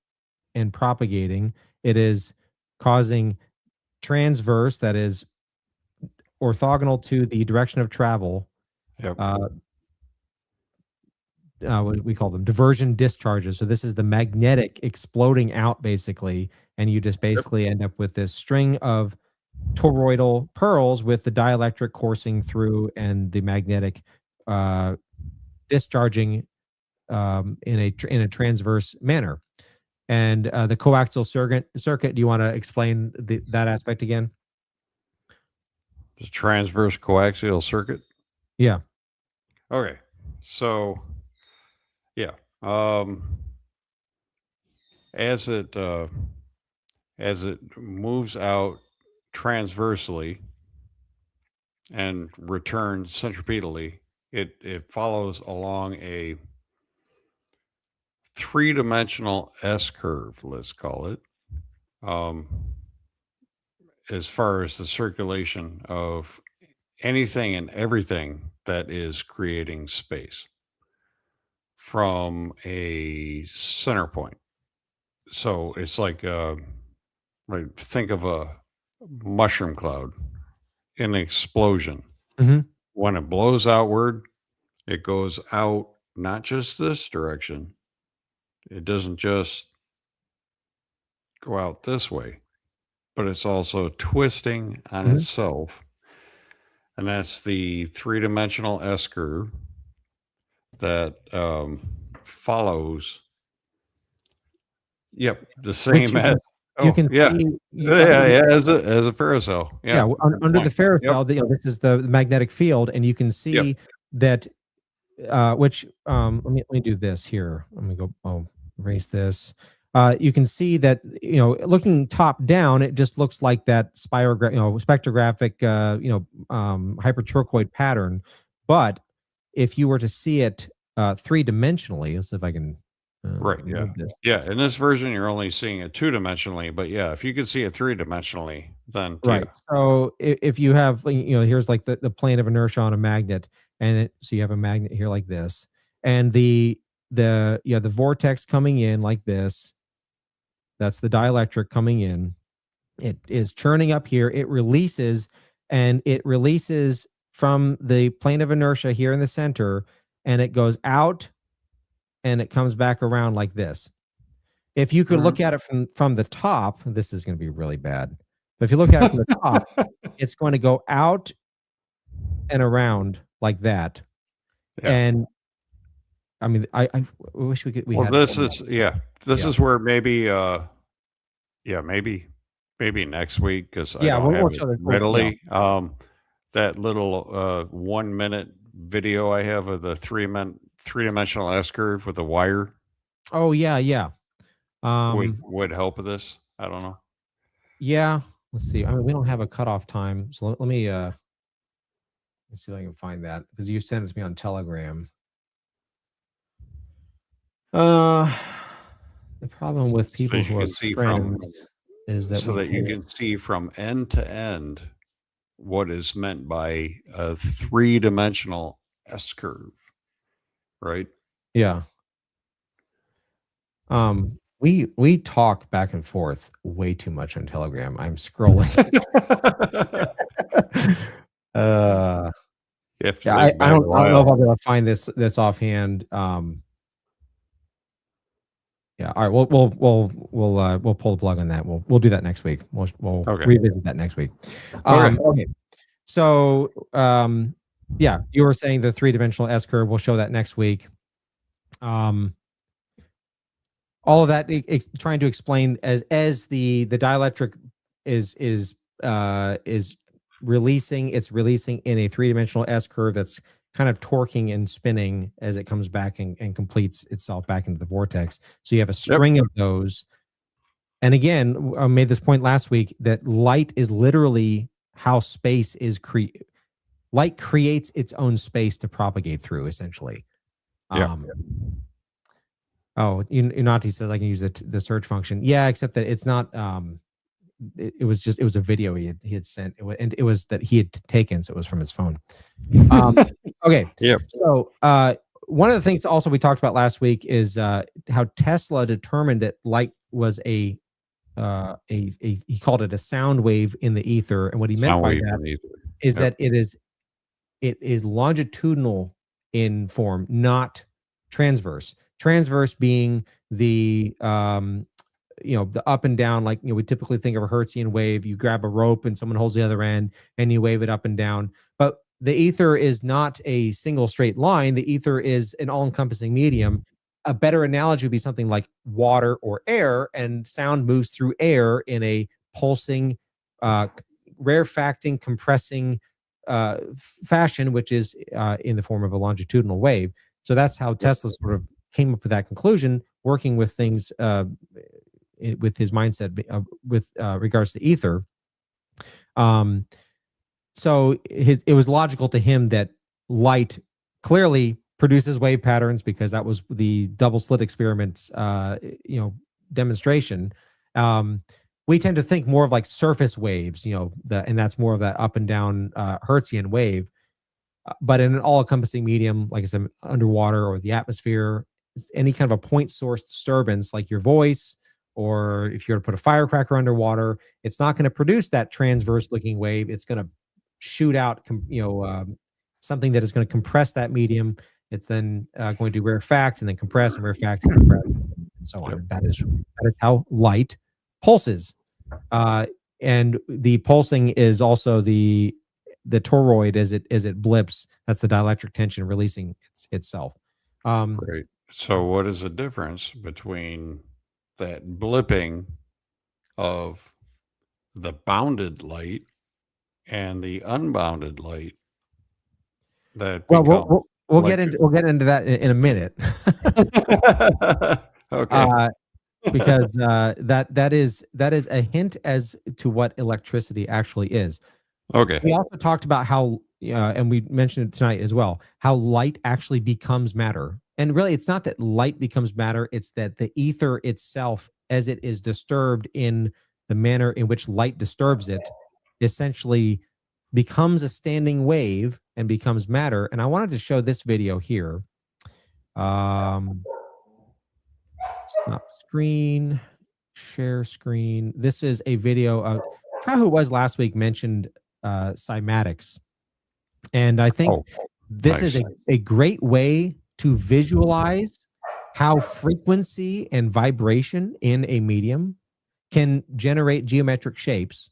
and propagating. It is causing transverse, that is orthogonal to the direction of travel. Yep. What we call them diversion discharges. So this is the magnetic exploding out basically, and you just basically end up with this string of toroidal pearls with the dielectric coursing through and the magnetic discharging in a transverse manner. And the coaxial circuit, do you want to explain that aspect again? The transverse coaxial circuit? Yeah. Okay. So, yeah. As it moves out transversely and returns centripetally, it follows along a three-dimensional S-curve, let's call it, as far as the circulation of anything and everything that is creating space from a center point. So it's like think of a mushroom cloud in an explosion. Mm-hmm. When it blows outward, it goes out not just this direction. It doesn't just go out this way, but it's also twisting on itself. And that's the three-dimensional S-curve that follows. Yep, the same as you can see, as a ferrocell. Yeah, under the ferrocell, this is the magnetic field, and you can see that. Which let me do this here. Let me go. Erase this. You can see that looking top down, it just looks like that spectrographic hyperturcoid pattern. But if you were to see it three-dimensionally, let's see if I can. In this version you're only seeing it two-dimensionally, but if you could see it three-dimensionally, then so if you have here's like the plane of inertia on a magnet, and so you have a magnet here like this, and the vortex coming in like this, that's the dielectric coming in, It is churning up here. It releases, and it releases from the plane of inertia here in the center, and it goes out and it comes back around like this. If you could look at it from the top, this is going to be really bad. But if you look at it from the top, it's going to go out and around like that. Yeah. And I mean, I wish we could. This is where maybe maybe next week, because I don't have it readily. That little 1 minute video I have of the three-dimensional S curve with a wire. Oh yeah. Would help with this. I don't know. Yeah. Let's see. I mean, we don't have a cutoff time, so let me let's see if I can find that, because you sent it to me on Telegram. The problem with people who are friends is that you can see from end to end what is meant by a three-dimensional S curve, right? Yeah. We talk back and forth way too much on Telegram. I'm scrolling. I don't know if I'll be able to find this offhand. Yeah. All right. We'll pull the plug on that. We'll do that next week. We'll revisit that next week. Okay. So yeah, you were saying the three-dimensional S curve. We'll show that next week. All of that trying to explain as the dielectric is releasing. It's releasing in a three-dimensional S curve that's kind of torquing and spinning as it comes back and completes itself back into the vortex. So you have a string of those. And again, I made this point last week that light is literally how space is light creates its own space to propagate through, essentially. Oh, Unati says I can use the search function. Yeah, except that it's not. It was a video he had sent, and it was that he had taken, so it was from his phone. Okay. Yeah. So one of the things also we talked about last week is how Tesla determined that light was he called it a sound wave in the ether, and what he meant by that is that it is longitudinal in form, not transverse. Transverse being the the up and down, like we typically think of a Hertzian wave. You grab a rope and someone holds the other end and you wave it up and down. But the ether is not a single straight line. The ether is an all-encompassing medium. A better analogy would be something like water or air, and sound moves through air in a pulsing, rarefacting, compressing fashion, which is in the form of a longitudinal wave. So that's how Tesla sort of came up with that conclusion, working with things with his mindset with regards to ether. So it was logical to him that light clearly produces wave patterns, because that was the double slit experiments demonstration. We tend to think more of like surface waves, and that's more of that up and down Hertzian wave. But in an all-encompassing medium, like I said, underwater or the atmosphere, any kind of a point source disturbance, like your voice, or if you're to put a firecracker underwater, it's not going to produce that transverse-looking wave. It's going to shoot out, something that is going to compress that medium. It's then going to rarefact and then compress and rarefact and compress and so on. That is how light pulses, and the pulsing is also the toroid as it blips. That's the dielectric tension releasing itself. Great. So what is the difference between that blipping of the bounded light and the unbounded light? We'll get into that in a minute. Okay. Because that is a hint as to what electricity actually is. Okay. We also talked about how, and we mentioned it tonight as well, how light actually becomes matter. And really, it's not that light becomes matter, it's that the ether itself, as it is disturbed in the manner in which light disturbs it, essentially becomes a standing wave and becomes matter. And I wanted to show this video here. Stop screen, share screen. This is a video of, I forgot who it was last week mentioned Cymatics. And I think this is a great way to visualize how frequency and vibration in a medium can generate geometric shapes.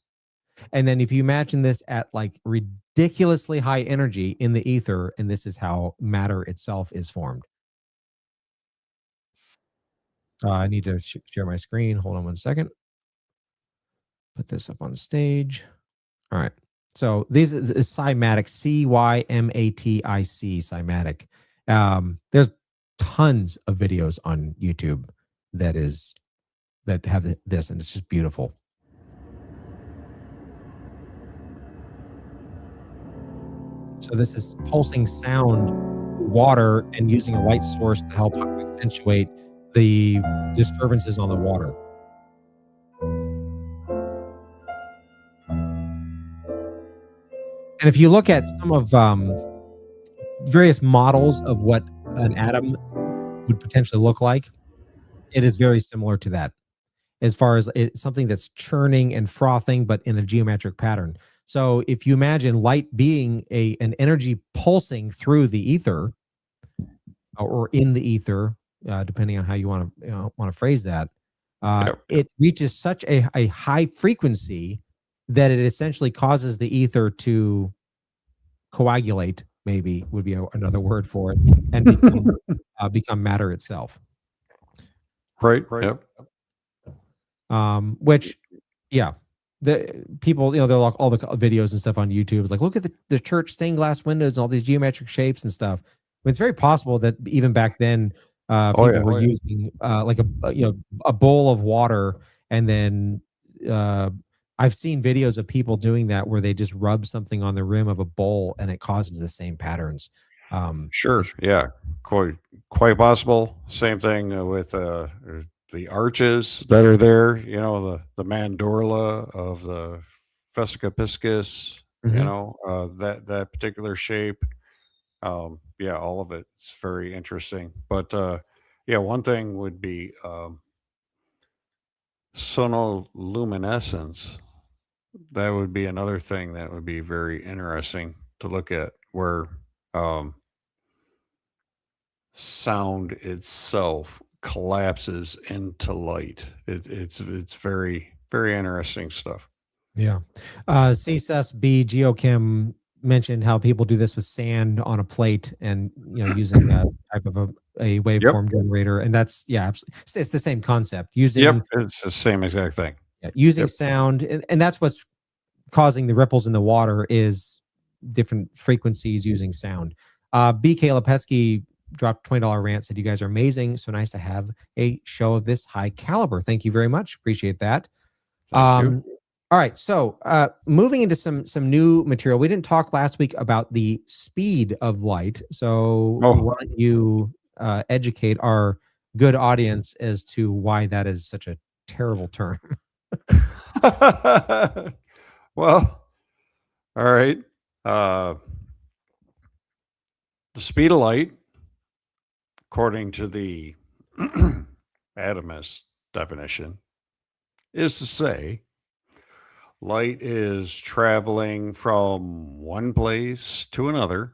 And then if you imagine this at like ridiculously high energy in the ether, and this is how matter itself is formed. I need to share my screen. Hold on one second. Put this up on stage. All right. So these is Cymatics, Cymatics, Cymatic. There's tons of videos on YouTube that have this, and it's just beautiful. So this is pulsing sound, water, and using a light source to help accentuate the disturbances on the water. And if you look at some of various models of what an atom would potentially look like, it is very similar to that, as far as it's something that's churning and frothing, but in a geometric pattern. So if you imagine light being an energy pulsing through the ether, or in the ether, depending on how you want to phrase that, it reaches such a high frequency that it essentially causes the ether to coagulate, maybe would be another word for it, and become matter itself. Right. Yep. Which, yeah, the people, they're like all the videos and stuff on YouTube. It's like, look at the church stained glass windows and all these geometric shapes and stuff. I mean, it's very possible that even back then, people were using like a bowl of water, and then I've seen videos of people doing that where they just rub something on the rim of a bowl and it causes the same patterns. Sure. Yeah. Quite possible. Same thing with the arches that are there, the mandorla of the Fessica piscis, that particular shape. Yeah, all of it's very interesting. But one thing would be sonoluminescence. That would be another thing that would be very interesting to look at, where sound itself collapses into light. It's very, very interesting stuff. Yeah. CSSB Geochem mentioned how people do this with sand on a plate, and using a type of a waveform generator, and that's it's the same concept. Using it's the same exact thing. Using sound, and that's what's causing the ripples in the water, is different frequencies using sound. BK Lepetsky dropped $20 rant, said, "You guys are amazing. So nice to have a show of this high caliber. Thank you very much. Appreciate that." Thank you. All right. So moving into some new material. We didn't talk last week about the speed of light. So why don't you educate our good audience as to why that is such a terrible term? Well, all right. The speed of light, according to the atomist definition, is to say light is traveling from one place to another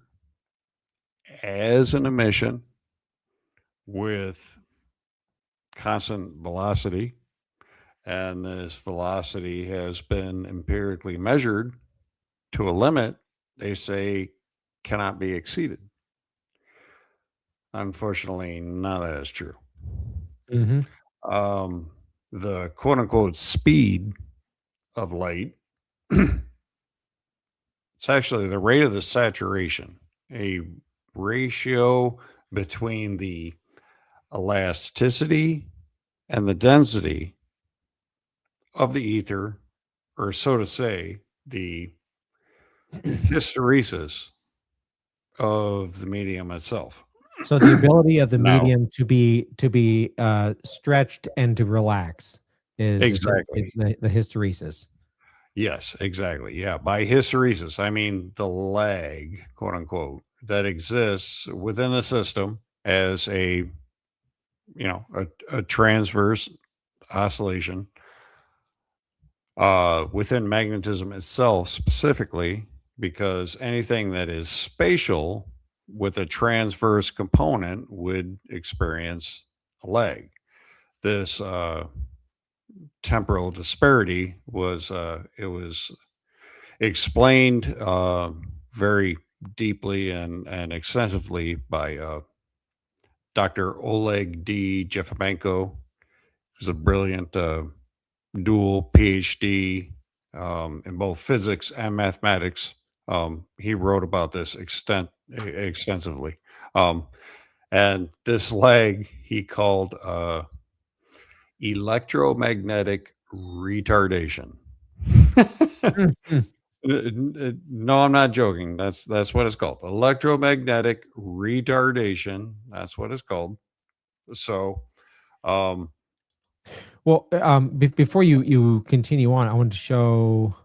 as an emission with constant velocity. And this velocity has been empirically measured to a limit they say cannot be exceeded. Unfortunately, none of that is true. Mm-hmm. The quote unquote speed of light, it's actually the rate of the saturation, a ratio between the elasticity and the density of the ether, or so to say, the hysteresis of the medium itself. So the ability of the medium to be stretched and to relax is exactly the hysteresis. Yes, exactly. Yeah, by hysteresis, I mean the lag, quote unquote, that exists within the system as a transverse oscillation within magnetism itself specifically, because anything that is spatial with a transverse component would experience a lag. This temporal disparity was it was explained very deeply and extensively by Dr. Oleg D. Jeffimenko, who's a brilliant dual PhD in both physics and mathematics. He wrote about this extensively. And this lag he called electromagnetic retardation. No, I'm not joking. That's what it's called. Electromagnetic retardation. That's what it's called. So, well, before you continue on, I want to show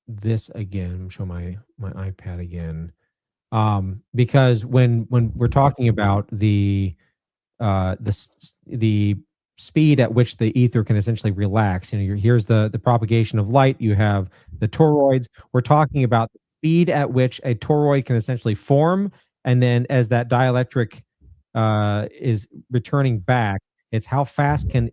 this again. Show my iPad again, because when we're talking about the speed at which the ether can essentially relax, here's the propagation of light. You have the toroids. We're talking about the speed at which a toroid can essentially form, and then as that dielectric is returning back, it's how fast can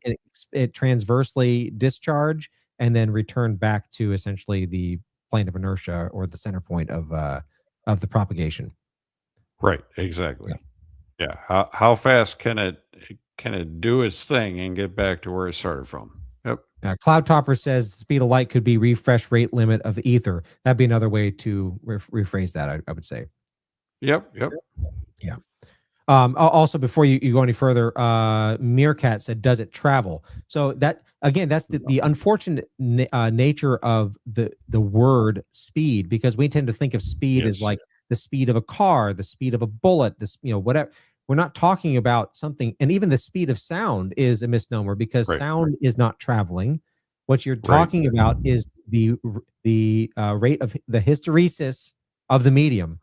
it transversely discharge and then return back to essentially the plane of inertia or the center point of the propagation. Right, exactly. Yeah. How fast can it do its thing and get back to where it started from? Yep. Cloud Topper says speed of light could be refresh rate limit of the ether. That'd be another way to rephrase that, I would say. Yep. Yeah. Also, before you go any further, Meerkat said, "Does it travel?" So that again, that's the unfortunate nature of the word speed, because we tend to think of speed as like the speed of a car, the speed of a bullet, whatever. We're not talking about something, and even the speed of sound is a misnomer because sound is not traveling. What you're talking about is the rate of the hysteresis of the medium.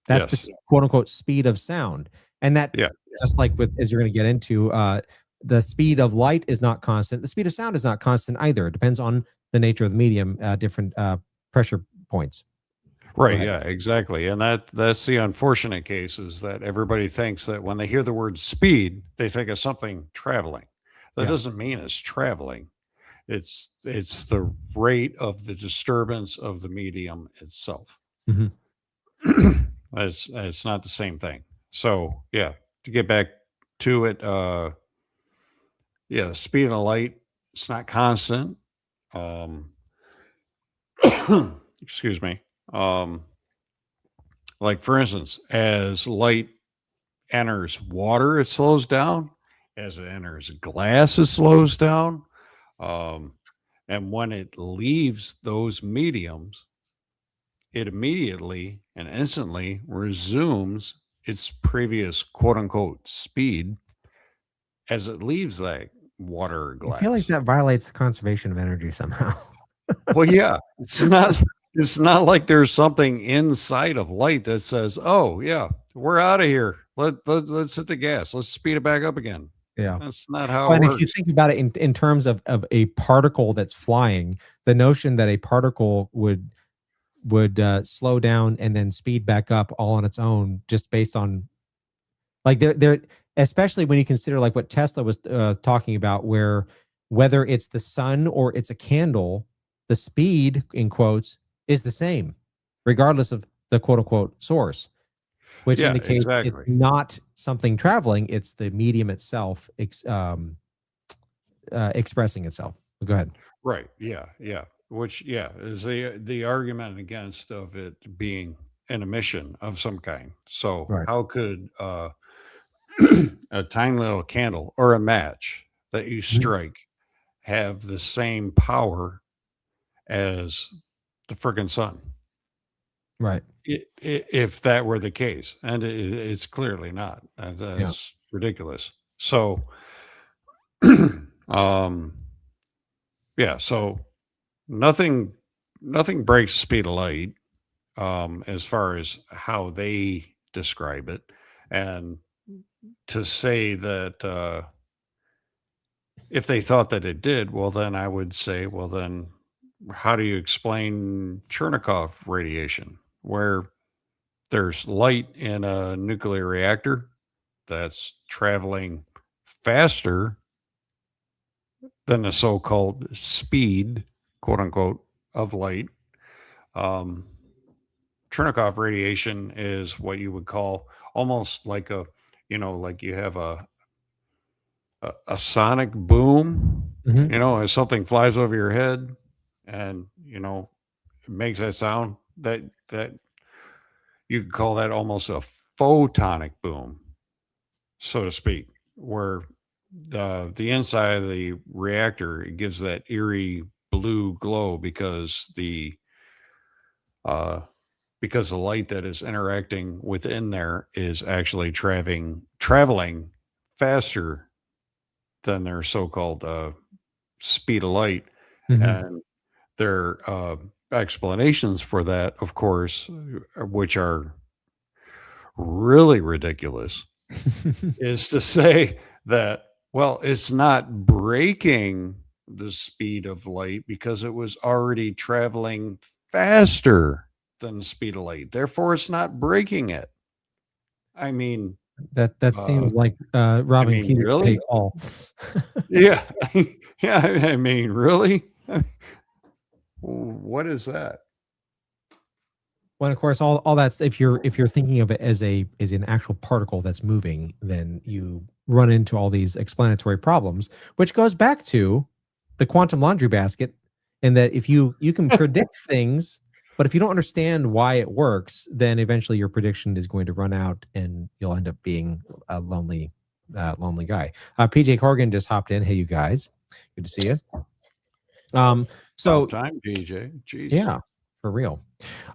That's the quote unquote speed of sound. And that, just like with, as you're going to get into, the speed of light is not constant. The speed of sound is not constant either. It depends on the nature of the medium, different pressure points. Right. Yeah, exactly. And that's the unfortunate case, is that everybody thinks that when they hear the word speed, they think of something traveling. That doesn't mean it's traveling. It's the rate of the disturbance of the medium itself. Mm-hmm. It's not the same thing. So to get back to it, the speed of light, it's not constant. Excuse me. Like for instance, as light enters water, it slows down. As it enters glass, it slows down. And when it leaves those mediums, it immediately and instantly resumes its previous quote unquote speed as it leaves that water or glass. I feel like that violates the conservation of energy somehow. Well, yeah, it's not like there's something inside of light that says, "Oh yeah, we're out of here. Let's hit the gas. Let's speed it back up again." Yeah, that's not how it works. works. If you think about it in terms of a particle that's flying, the notion that a particle would slow down and then speed back up all on its own, just based on like there, especially when you consider like what Tesla was talking about, where whether it's the sun or it's a candle, the speed in quotes is the same, regardless of the quote unquote source, which indicates it's not something traveling; it's the medium itself expressing itself. Go ahead. Right. Yeah. Which is the argument against of it being an emission of some kind. So how could a tiny little candle or a match that you strike have the same power as the friggin' sun? Right. If that were the case, and it's clearly not. That's ridiculous. So, so nothing breaks the speed of light, as far as how they describe it. And to say that if they thought that it did, well, then I would say, well, then how do you explain Chernikov radiation, where there's light in a nuclear reactor that's traveling faster than the so-called speed, quote unquote, of light. Chernikov radiation is what you would call almost like like you have a sonic boom, as something flies over your head and, it makes that sound that you could call that almost a photonic boom, so to speak, where the inside of the reactor, it gives that eerie blue glow because the light that is interacting within there is actually traveling faster than their so-called speed of light. And their explanations for that, of course, which are really ridiculous, is to say that, well, it's not breaking the speed of light because it was already traveling faster than the speed of light. Therefore, it's not breaking it. I mean, that seems like robbing Peter to pay Paul. Yeah. Yeah. I mean, really? What is that? Well, of course, all that's if you're thinking of it as an actual particle that's moving, then you run into all these explanatory problems, which goes back to the quantum laundry basket, in that if you can predict things, but if you don't understand why it works, then eventually your prediction is going to run out, and you'll end up being a lonely guy. PJ Corrigan just hopped in. Hey, you guys, good to see you. So time, PJ. Jeez. Yeah, for real.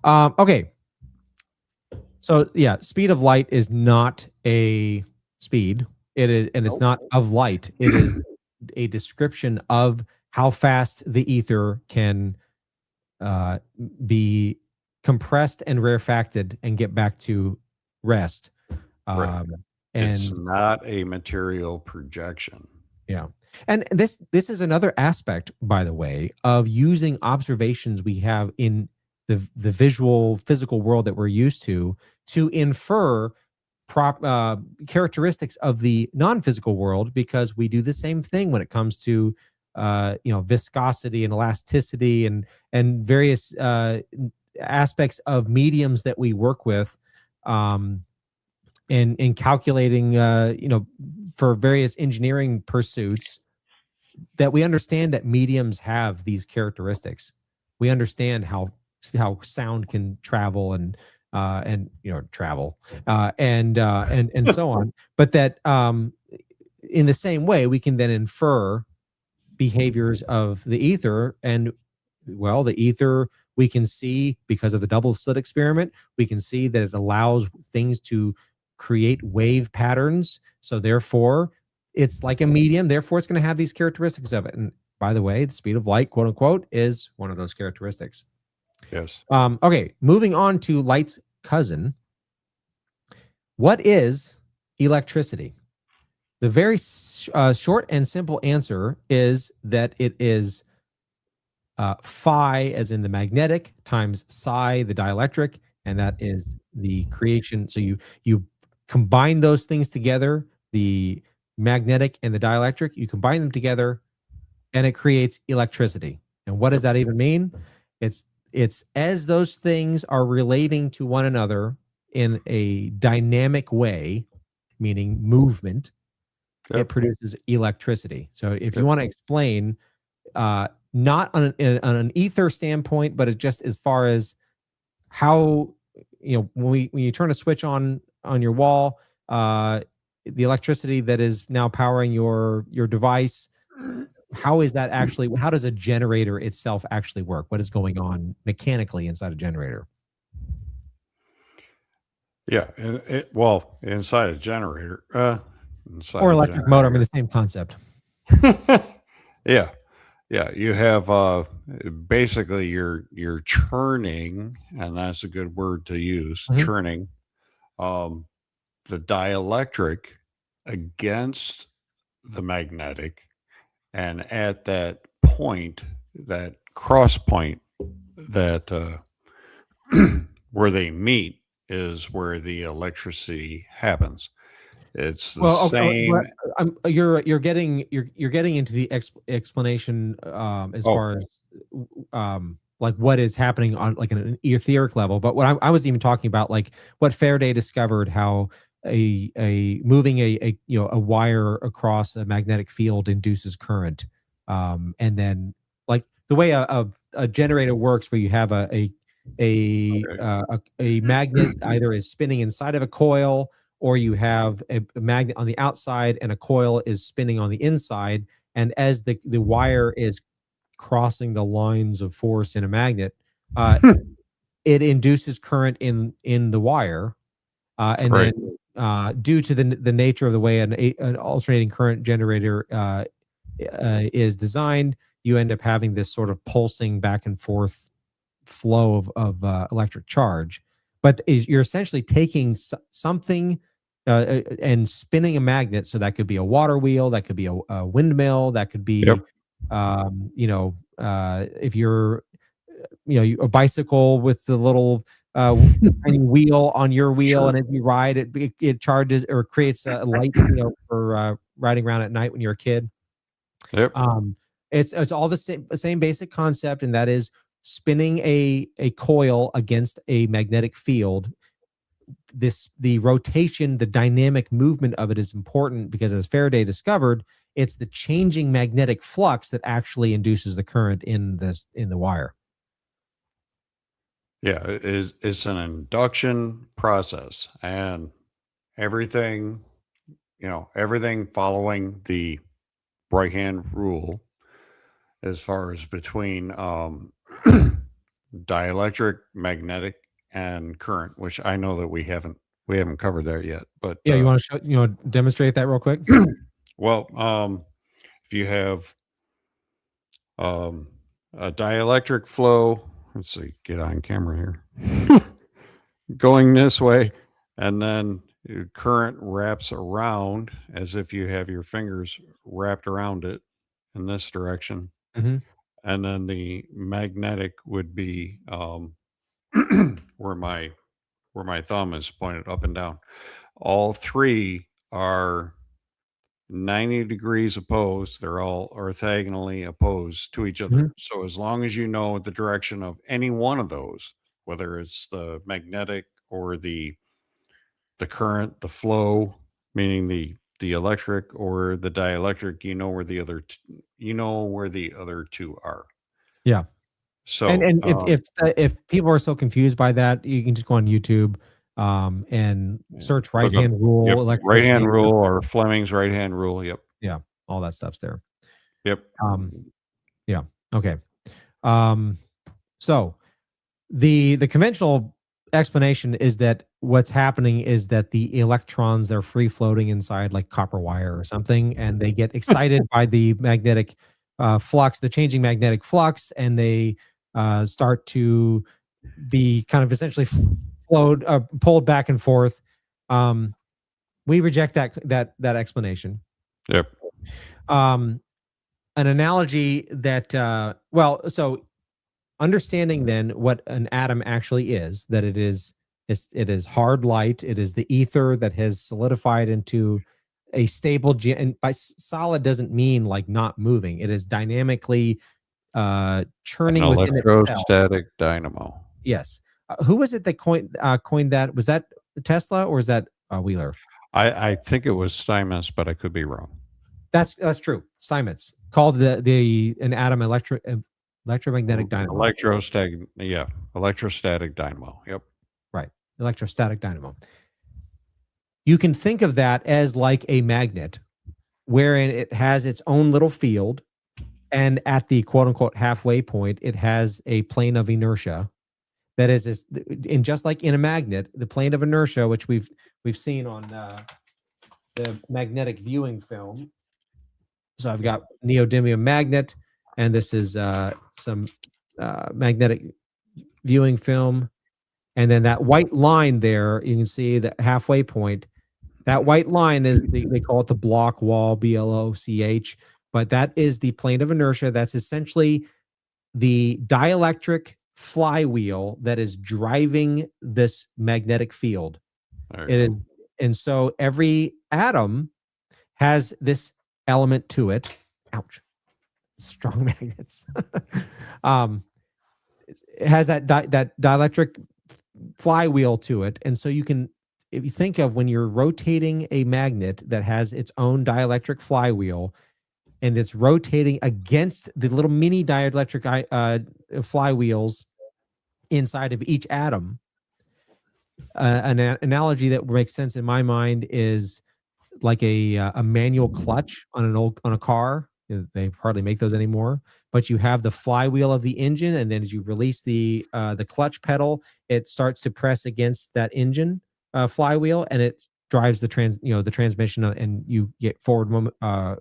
Okay. So yeah, speed of light is not a speed. It is, and it's not of light. It is a description of how fast the ether can be compressed and rarefacted and get back to rest. Right. And it's not a material projection. Yeah. And this is another aspect, by the way, of using observations we have in the visual physical world that we're used to infer characteristics of the non-physical world, because we do the same thing when it comes to viscosity and elasticity and various aspects of mediums that we work with, in calculating for various engineering pursuits, that we understand that mediums have these characteristics. We understand how sound can travel and travel and so on. But that in the same way, we can then infer behaviors of the ether. And well, the ether, we can see, because of the double slit experiment, we can see that it allows things to create wave patterns. So therefore, it's like a medium. Therefore, it's going to have these characteristics of it. And by the way, the speed of light, quote unquote, is one of those characteristics. Yes. Okay. Moving on to light's cousin. What is electricity? The very short and simple answer is that it is phi, as in the magnetic, times psi, the dielectric, and that is the creation. So you combine those things together, the magnetic and the dielectric, you combine them together, and it creates electricity. And what does that even mean? It's as those things are relating to one another in a dynamic way, meaning movement, it produces electricity. So if you want to explain, not on an ether standpoint, but it's just as far as how, when you turn a switch on your wall, the electricity that is now powering your device, how is that actually, how does a generator itself actually work? What is going on mechanically inside a generator? Yeah. Inside a generator, or electric motor, I mean, the same concept. Yeah. You have basically you're churning, and that's a good word to use, churning the dielectric against the magnetic, And at that point, that cross point, that where they meet is where the electricity happens. It's the same. You're getting into the explanation as far as like what is happening on like an etheric level. But what I was even talking about, like what Faraday discovered, how a moving a wire across a magnetic field induces current, and then like the way a generator works, where you have a magnet either is spinning inside of a coil, or you have a magnet on the outside and a coil is spinning on the inside. And as the wire is crossing the lines of force in a magnet, it induces current in the wire. And Right. then due to the nature of the way an alternating current generator is designed, you end up having this sort of pulsing back and forth flow of electric charge. But you're essentially taking something and spinning a magnet. So that could be a water wheel, that could be a windmill, that could be, if you're, a bicycle with the little tiny wheel on your wheel, Sure. and if you ride it, it charges or creates a light, for riding around at night when you're a kid. Yep. It's all the same basic concept, and that is spinning a coil against a magnetic field. The rotation, the dynamic movement of it is important, because as Faraday discovered, it's the changing magnetic flux that actually induces the current in the wire. Yeah, it's an induction process, and everything, everything following the right hand rule, as far as between dielectric, magnetic, and current, which I know that we haven't covered that yet. But Yeah, you want to show, demonstrate that real quick? well, if you have a dielectric flow, let's see, get on camera here, going this way, and then current wraps around as if you have your fingers wrapped around it in this direction. Mhm. And then the magnetic would be where my thumb is pointed up and down. All three are 90 degrees opposed. They're all orthogonally opposed to each other. Mhm. So as long as you know the direction of any one of those, whether it's the magnetic or the current, the flow, meaning the electric, or the dielectric, you know where the other two are. Yeah. So And if people are so confused by that, you can just go on YouTube and search right hand rule, yep, electricity. right hand rule, or Fleming's right hand rule. Yep. Yeah, all that stuff's there. Yep. Yeah. Okay. So the conventional explanation is that what's happening is that the electrons, they're free floating inside like copper wire or something, and they get excited by the magnetic flux, the changing magnetic flux, and they start to be kind of essentially pulled back and forth. We reject that explanation. Yep. An analogy that so understanding then what an atom actually is, that it is hard light, it is the ether that has solidified into a stable and by solid doesn't mean like not moving, it is dynamically churning An within itself. electrostatic dynamo. Yes. Who was it that coined that? Was that Tesla or is that Wheeler? I think it was Steinmetz, but I could be wrong. That's true. Steinmetz called an atom electromagnetic dynamo. Electrostatic dynamo. Yep. Right. Electrostatic dynamo. You can think of that as like a magnet, wherein it has its own little field, and at the quote unquote halfway point, it has a plane of inertia. That is, in just like in a magnet, the plane of inertia, which we've seen on the magnetic viewing film. So I've got neodymium magnet, and this is some magnetic viewing film. And then that white line there, you can see the halfway point. That white line is, they call it the block wall, BLOCH. but that is the plane of inertia. That's essentially the dielectric flywheel that is driving this magnetic field. It is, and so every atom has this element to it. Ouch. Strong magnets. It has that dielectric flywheel to it. And so you can, if you think of when you're rotating a magnet that has its own dielectric flywheel and it's rotating against the little mini dielectric flywheels inside of each atom, an analogy that makes sense in my mind is like a manual clutch on a car. They hardly make those anymore, but you have the flywheel of the engine, and then as you release the clutch pedal, it starts to press against that engine flywheel, and it drives the transmission, and you get forward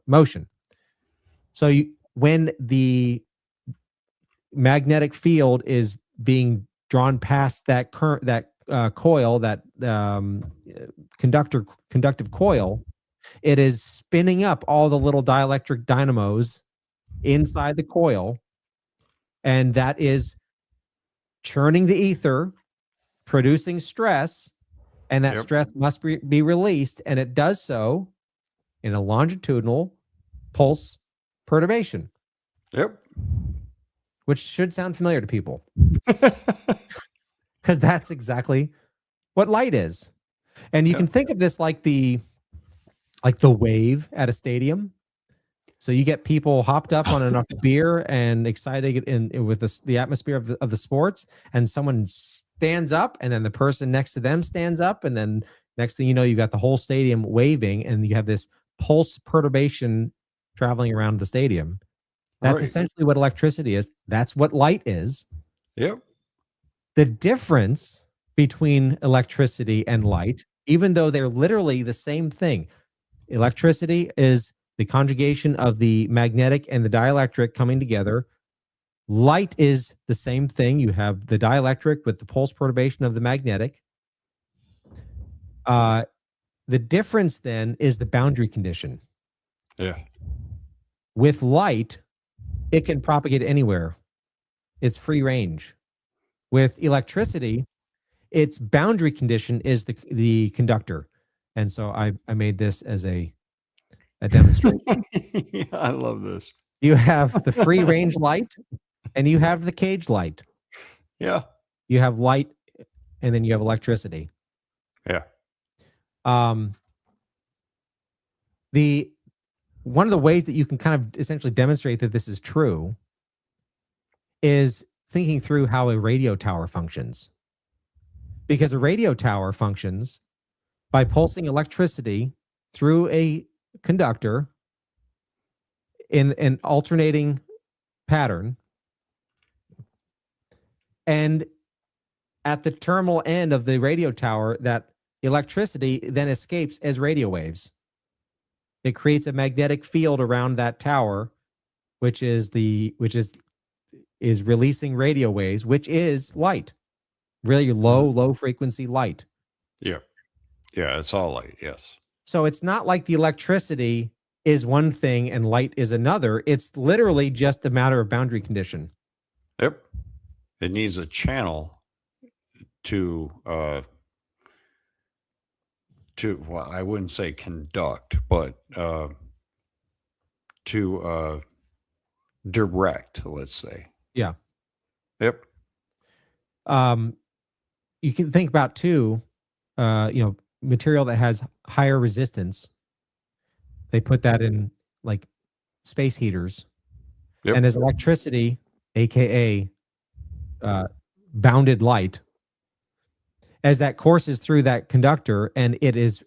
motion. So when the magnetic field is being drawn past that coil, that conductive coil, it is spinning up all the little dielectric dynamos inside the coil, and that is churning the ether, producing stress, and that stress must be released, and it does so in a longitudinal pulse perturbation. Yep. Which should sound familiar to people. Because that's exactly what light is. And you can think of this like the wave at a stadium. So you get people hopped up on enough beer and excited with the atmosphere of the sports, and someone stands up, and then the person next to them stands up, and then next thing you know, you got the whole stadium waving, and you have this pulse perturbation traveling around the stadium. That's essentially what electricity is. That's what light is. Yep. The difference between electricity and light, even though they're literally the same thing, electricity is the conjugation of the magnetic and the dielectric coming together. Light is the same thing. You have the dielectric with the pulse perturbation of the magnetic. The difference then is the boundary condition. Yeah. With light, it can propagate anywhere. It's free range. With electricity, its boundary condition is the conductor. And so I made this as a demonstration. Yeah, I love this. You have the free range light and you have the cage light. Yeah. You have light and then you have electricity. Yeah. One of the ways that you can kind of essentially demonstrate that this is true is thinking through how a radio tower functions. Because a radio tower functions by pulsing electricity through a conductor in an alternating pattern. And at the terminal end of the radio tower, that electricity then escapes as radio waves. It creates a magnetic field around that tower, which is releasing radio waves, which is light. Really low frequency light. Yeah. Yeah, it's all light, yes. So it's not like the electricity is one thing and light is another. It's literally just a matter of boundary condition. Yep. It needs a channel to well, I wouldn't say conduct, but to direct, let's say. Yeah. Yep. You can think about too, material that has higher resistance. They put that in like space heaters. Yep. And as electricity, aka bounded light, as that courses through that conductor and it is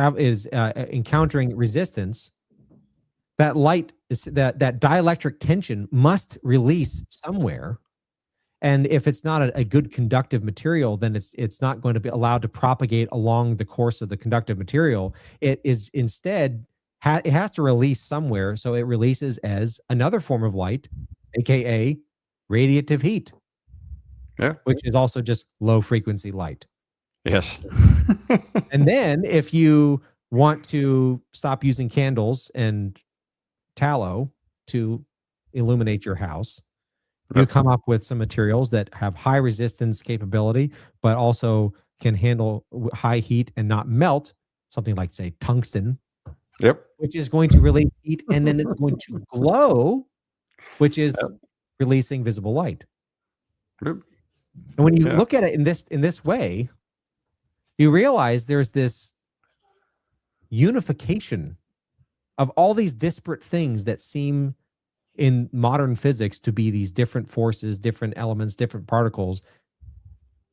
encountering resistance, that light is that dielectric tension must release somewhere. And if it's not a good conductive material, then it's not going to be allowed to propagate along the course of the conductive material. It is instead it has to release somewhere, so it releases as another form of light, aka radiative heat. Yeah. Which is also just low frequency light. Yes. And then if you want to stop using candles and tallow to illuminate your house, you come up with some materials that have high resistance capability, but also can handle high heat and not melt. Something like, say, tungsten. Yep. Which is going to release heat, and then it's going to glow, which is releasing visible light. Yep. And when you look at it in this way, you realize there's this unification of all these disparate things that seem in modern physics to be these different forces, different elements, different particles.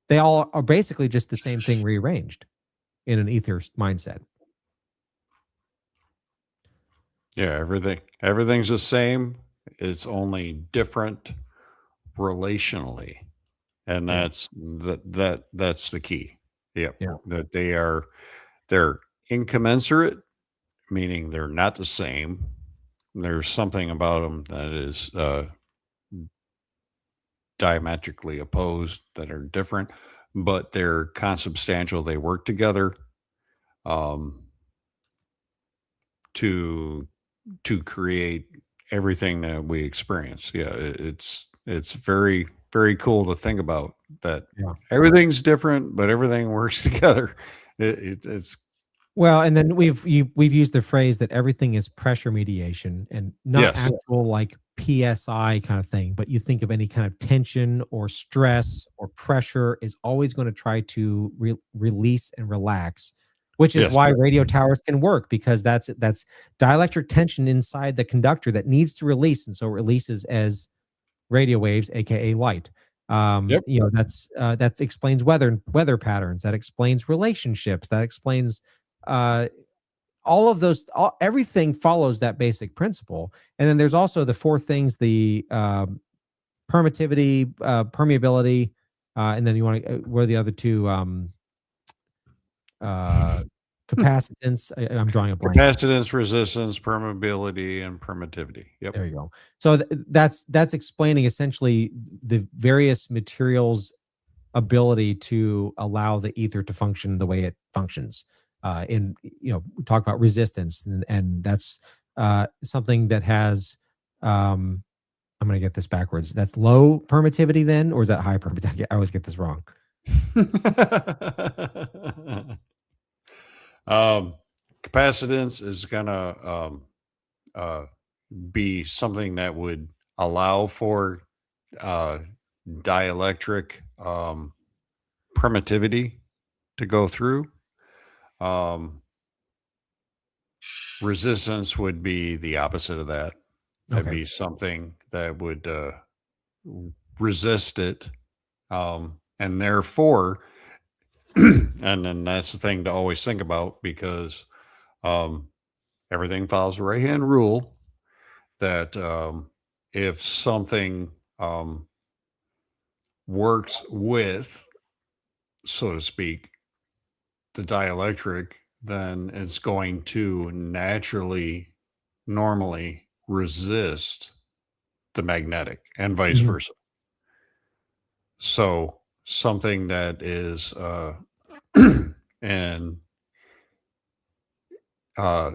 They all are basically just the same thing rearranged in an ether mindset. Yeah, everything's the same. It's only different relationally, and that's the key. Yep. Yeah. That they're incommensurate, meaning they're not the same. There's something about them that is diametrically opposed, that are different, but they're consubstantial. They work together to create everything that we experience. Yeah, it's very, very cool to think about that. Everything's different, but everything works together. It's well, and then we've used the phrase that everything is pressure mediation, and not actual like PSI kind of thing, but you think of any kind of tension or stress or pressure is always going to try to release and relax, which is why radio towers can work, because that's dielectric tension inside the conductor that needs to release, and so it releases as radio waves, aka light. You know, that explains weather patterns, that explains relationships, that explains all of those. Everything follows that basic principle. And then there's also the four things: the permittivity, permeability, and then you want to what are the other two? Capacitance. I'm drawing a blank. Capacitance, resistance, permeability, and permittivity. Yep. There you go. So that's explaining essentially the various materials' ability to allow the ether to function the way it functions. We talk about resistance, and that's something that has. I'm going to get this backwards. That's low permittivity, then, or is that high permittivity? I always get this wrong. Capacitance is gonna be something that would allow for dielectric permittivity to go through. Resistance would be the opposite of that. That'd be something that would resist it, and therefore and then that's the thing to always think about, because everything follows the right-hand rule that if something works with, so to speak, the dielectric, then it's going to normally resist the magnetic, and vice versa. So something that is an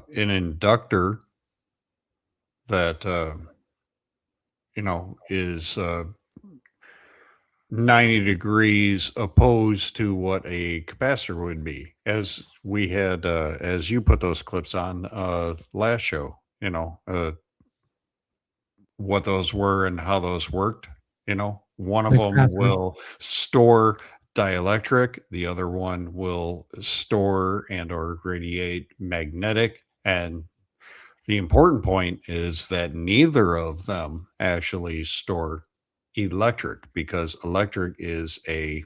inductor that is 90 degrees opposed to what a capacitor would be, as we had as you put those clips on last show, what those were and how those worked. One of them will store dielectric, the other one will store and or radiate magnetic. And the important point is that neither of them actually store electric, because electric is a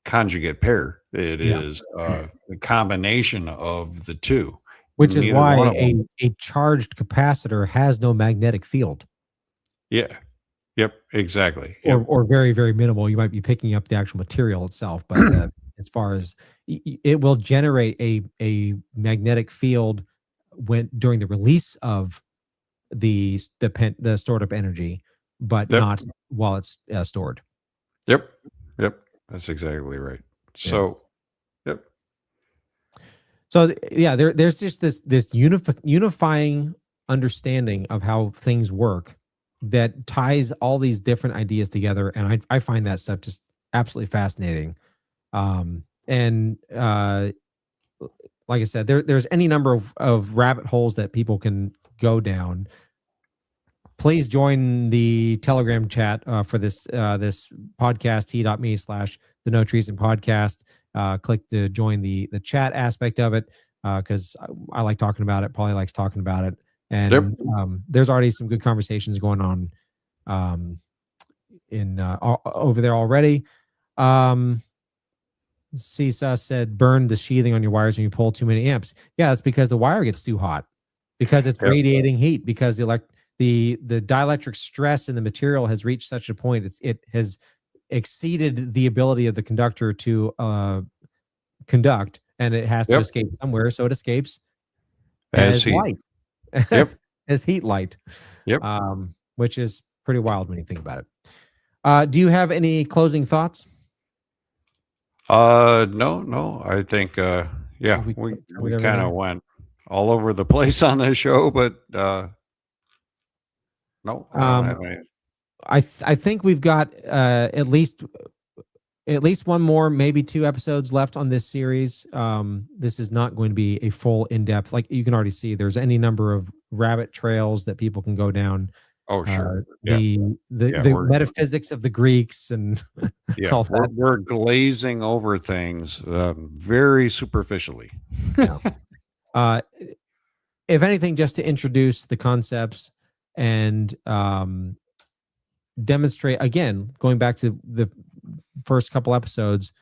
conjugate pair. It is a combination of the two, which is why a charged capacitor has no magnetic field. Yep, exactly. Or very, very minimal. You might be picking up the actual material itself, but as far as it will generate a magnetic field during the release of the stored up energy, but not while it's stored. Yep, that's exactly right. So, So yeah, there's just this unifying understanding of how things work that ties all these different ideas together, and I find that stuff just absolutely fascinating. And like I said, there's any number of rabbit holes that people can go down. Please join the Telegram chat for this podcast, t.me/the No Treason podcast. Click to join the chat aspect of it because I like talking about it. Polly likes talking about it. And there's already some good conversations going on over there already. CISA said, burn the sheathing on your wires when you pull too many amps. Yeah, that's because the wire gets too hot, because it's radiating heat, because the dielectric stress in the material has reached such a point, it has exceeded the ability of the conductor to conduct, and it has to escape somewhere, so it escapes as light. As heat light. Which is pretty wild when you think about it. Do you have any closing thoughts? No. I think we kind of went all over the place on this show, but no, I don't have anything. I think we've got at least one more, maybe 2 episodes left on this series. This is not going to be a full in-depth, like you can already see there's any number of rabbit trails that people can go down. Oh, sure. The metaphysics of the Greeks and all that. We're glazing over things very superficially. If anything, just to introduce the concepts and demonstrate, again, going back to the first couple episodes,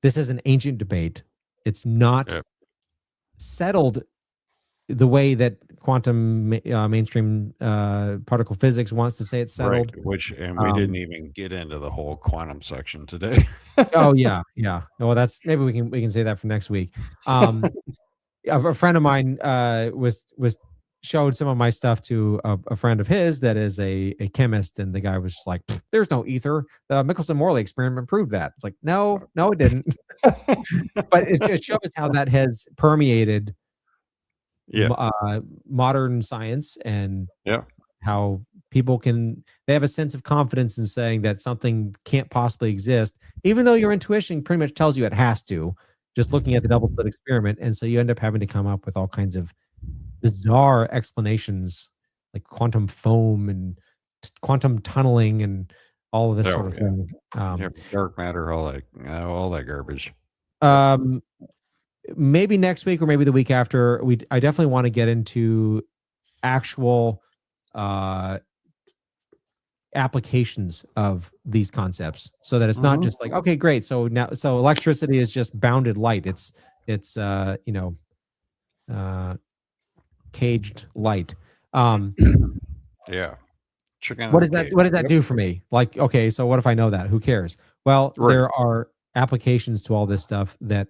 this is an ancient debate. It's not settled the way that quantum mainstream particle physics wants to say it's settled. Right, we didn't even get into the whole quantum section today. Oh yeah. Well, that's, maybe we can say that for next week. A friend of mine showed some of my stuff to a friend of his that is a chemist, and the guy was just like, there's no ether. The Michelson-Morley experiment proved that. It's like, no, it didn't. But it just shows how that has permeated modern science, and how people they have a sense of confidence in saying that something can't possibly exist, even though your intuition pretty much tells you it has to, just looking at the double slit experiment. And so you end up having to come up with all kinds of bizarre explanations, like quantum foam and quantum tunneling and all of this sort of thing. Dark matter, all that garbage. Maybe next week or maybe the week after, I definitely want to get into actual applications of these concepts, so that it's not just like, okay, great, so electricity is just bounded light. It's caged light. Chicken. What does that do for me? Like, okay, so what if I know that? Who cares? Well, there are applications to all this stuff that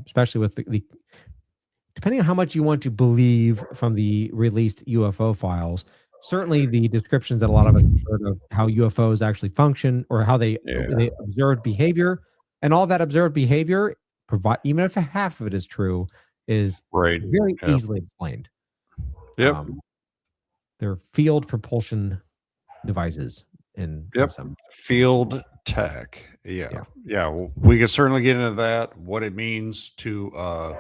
especially with the depending on how much you want to believe from the released UFO files, certainly the descriptions that a lot of us have heard of how UFOs actually function, or how they observed behavior, and all that observed behavior, even if half of it is true, is very easily explained. They're field propulsion devices in some field tech. We could certainly get into that, what it means to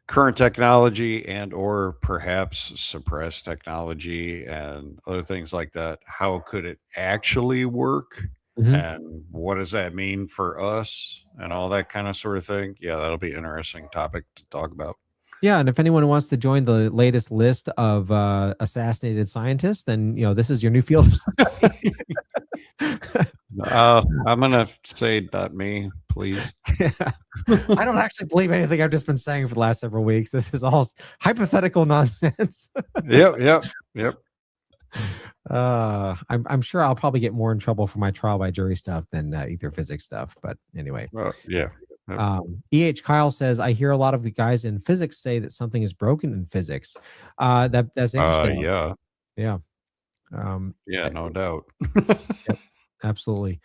current technology and or perhaps suppressed technology and other things like that. How could it actually work? And what does that mean for us and all that kind of sort of thing? That'll be an interesting topic to talk about. And if anyone wants to join the latest list of assassinated scientists, then this is your new field of study. I'm gonna say not me, please. I don't actually believe anything I've just been saying for the last several weeks. This is all hypothetical nonsense. Yep. I'm sure I'll probably get more in trouble for my trial by jury stuff than ether physics stuff. But anyway, E.H. Kyle says, I hear a lot of the guys in physics say that something is broken in physics. That's interesting. No doubt. Absolutely.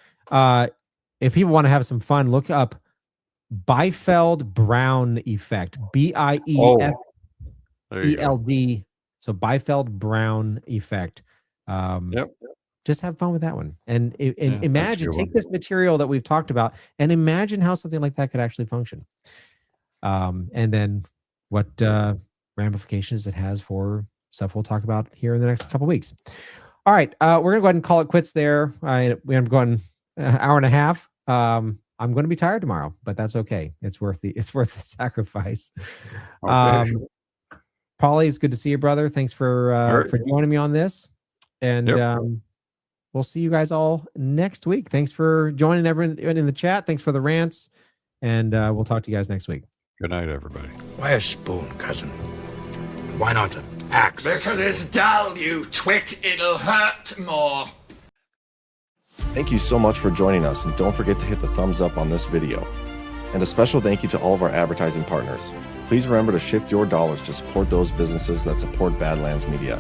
If people want to have some fun, look up Biefeld-Brown effect. B-I-E-F-E-L-D. So Biefeld-Brown effect. Yep. Just have fun with that one. And Yeah, that's a imagine, good take one. this material that we've talked about and imagine how something like that could actually function. And then what ramifications it has for stuff we'll talk about here in the next couple weeks. All right, we're going to go ahead and call it quits there. We're going an hour and a half. I'm going to be tired tomorrow, but that's okay. It's worth the sacrifice. Okay. Paulie, it's good to see you, brother. Thanks for joining me on this. And we'll see you guys all next week. Thanks for joining everyone in the chat. Thanks for the rants. And we'll talk to you guys next week. Good night, everybody. Why a spoon, cousin? Why not an axe? Because it's dull, you twit. It'll hurt more. Thank you so much for joining us, and don't forget to hit the thumbs up on this video. And a special thank you to all of our advertising partners. Please remember to shift your dollars to support those businesses that support Badlands Media.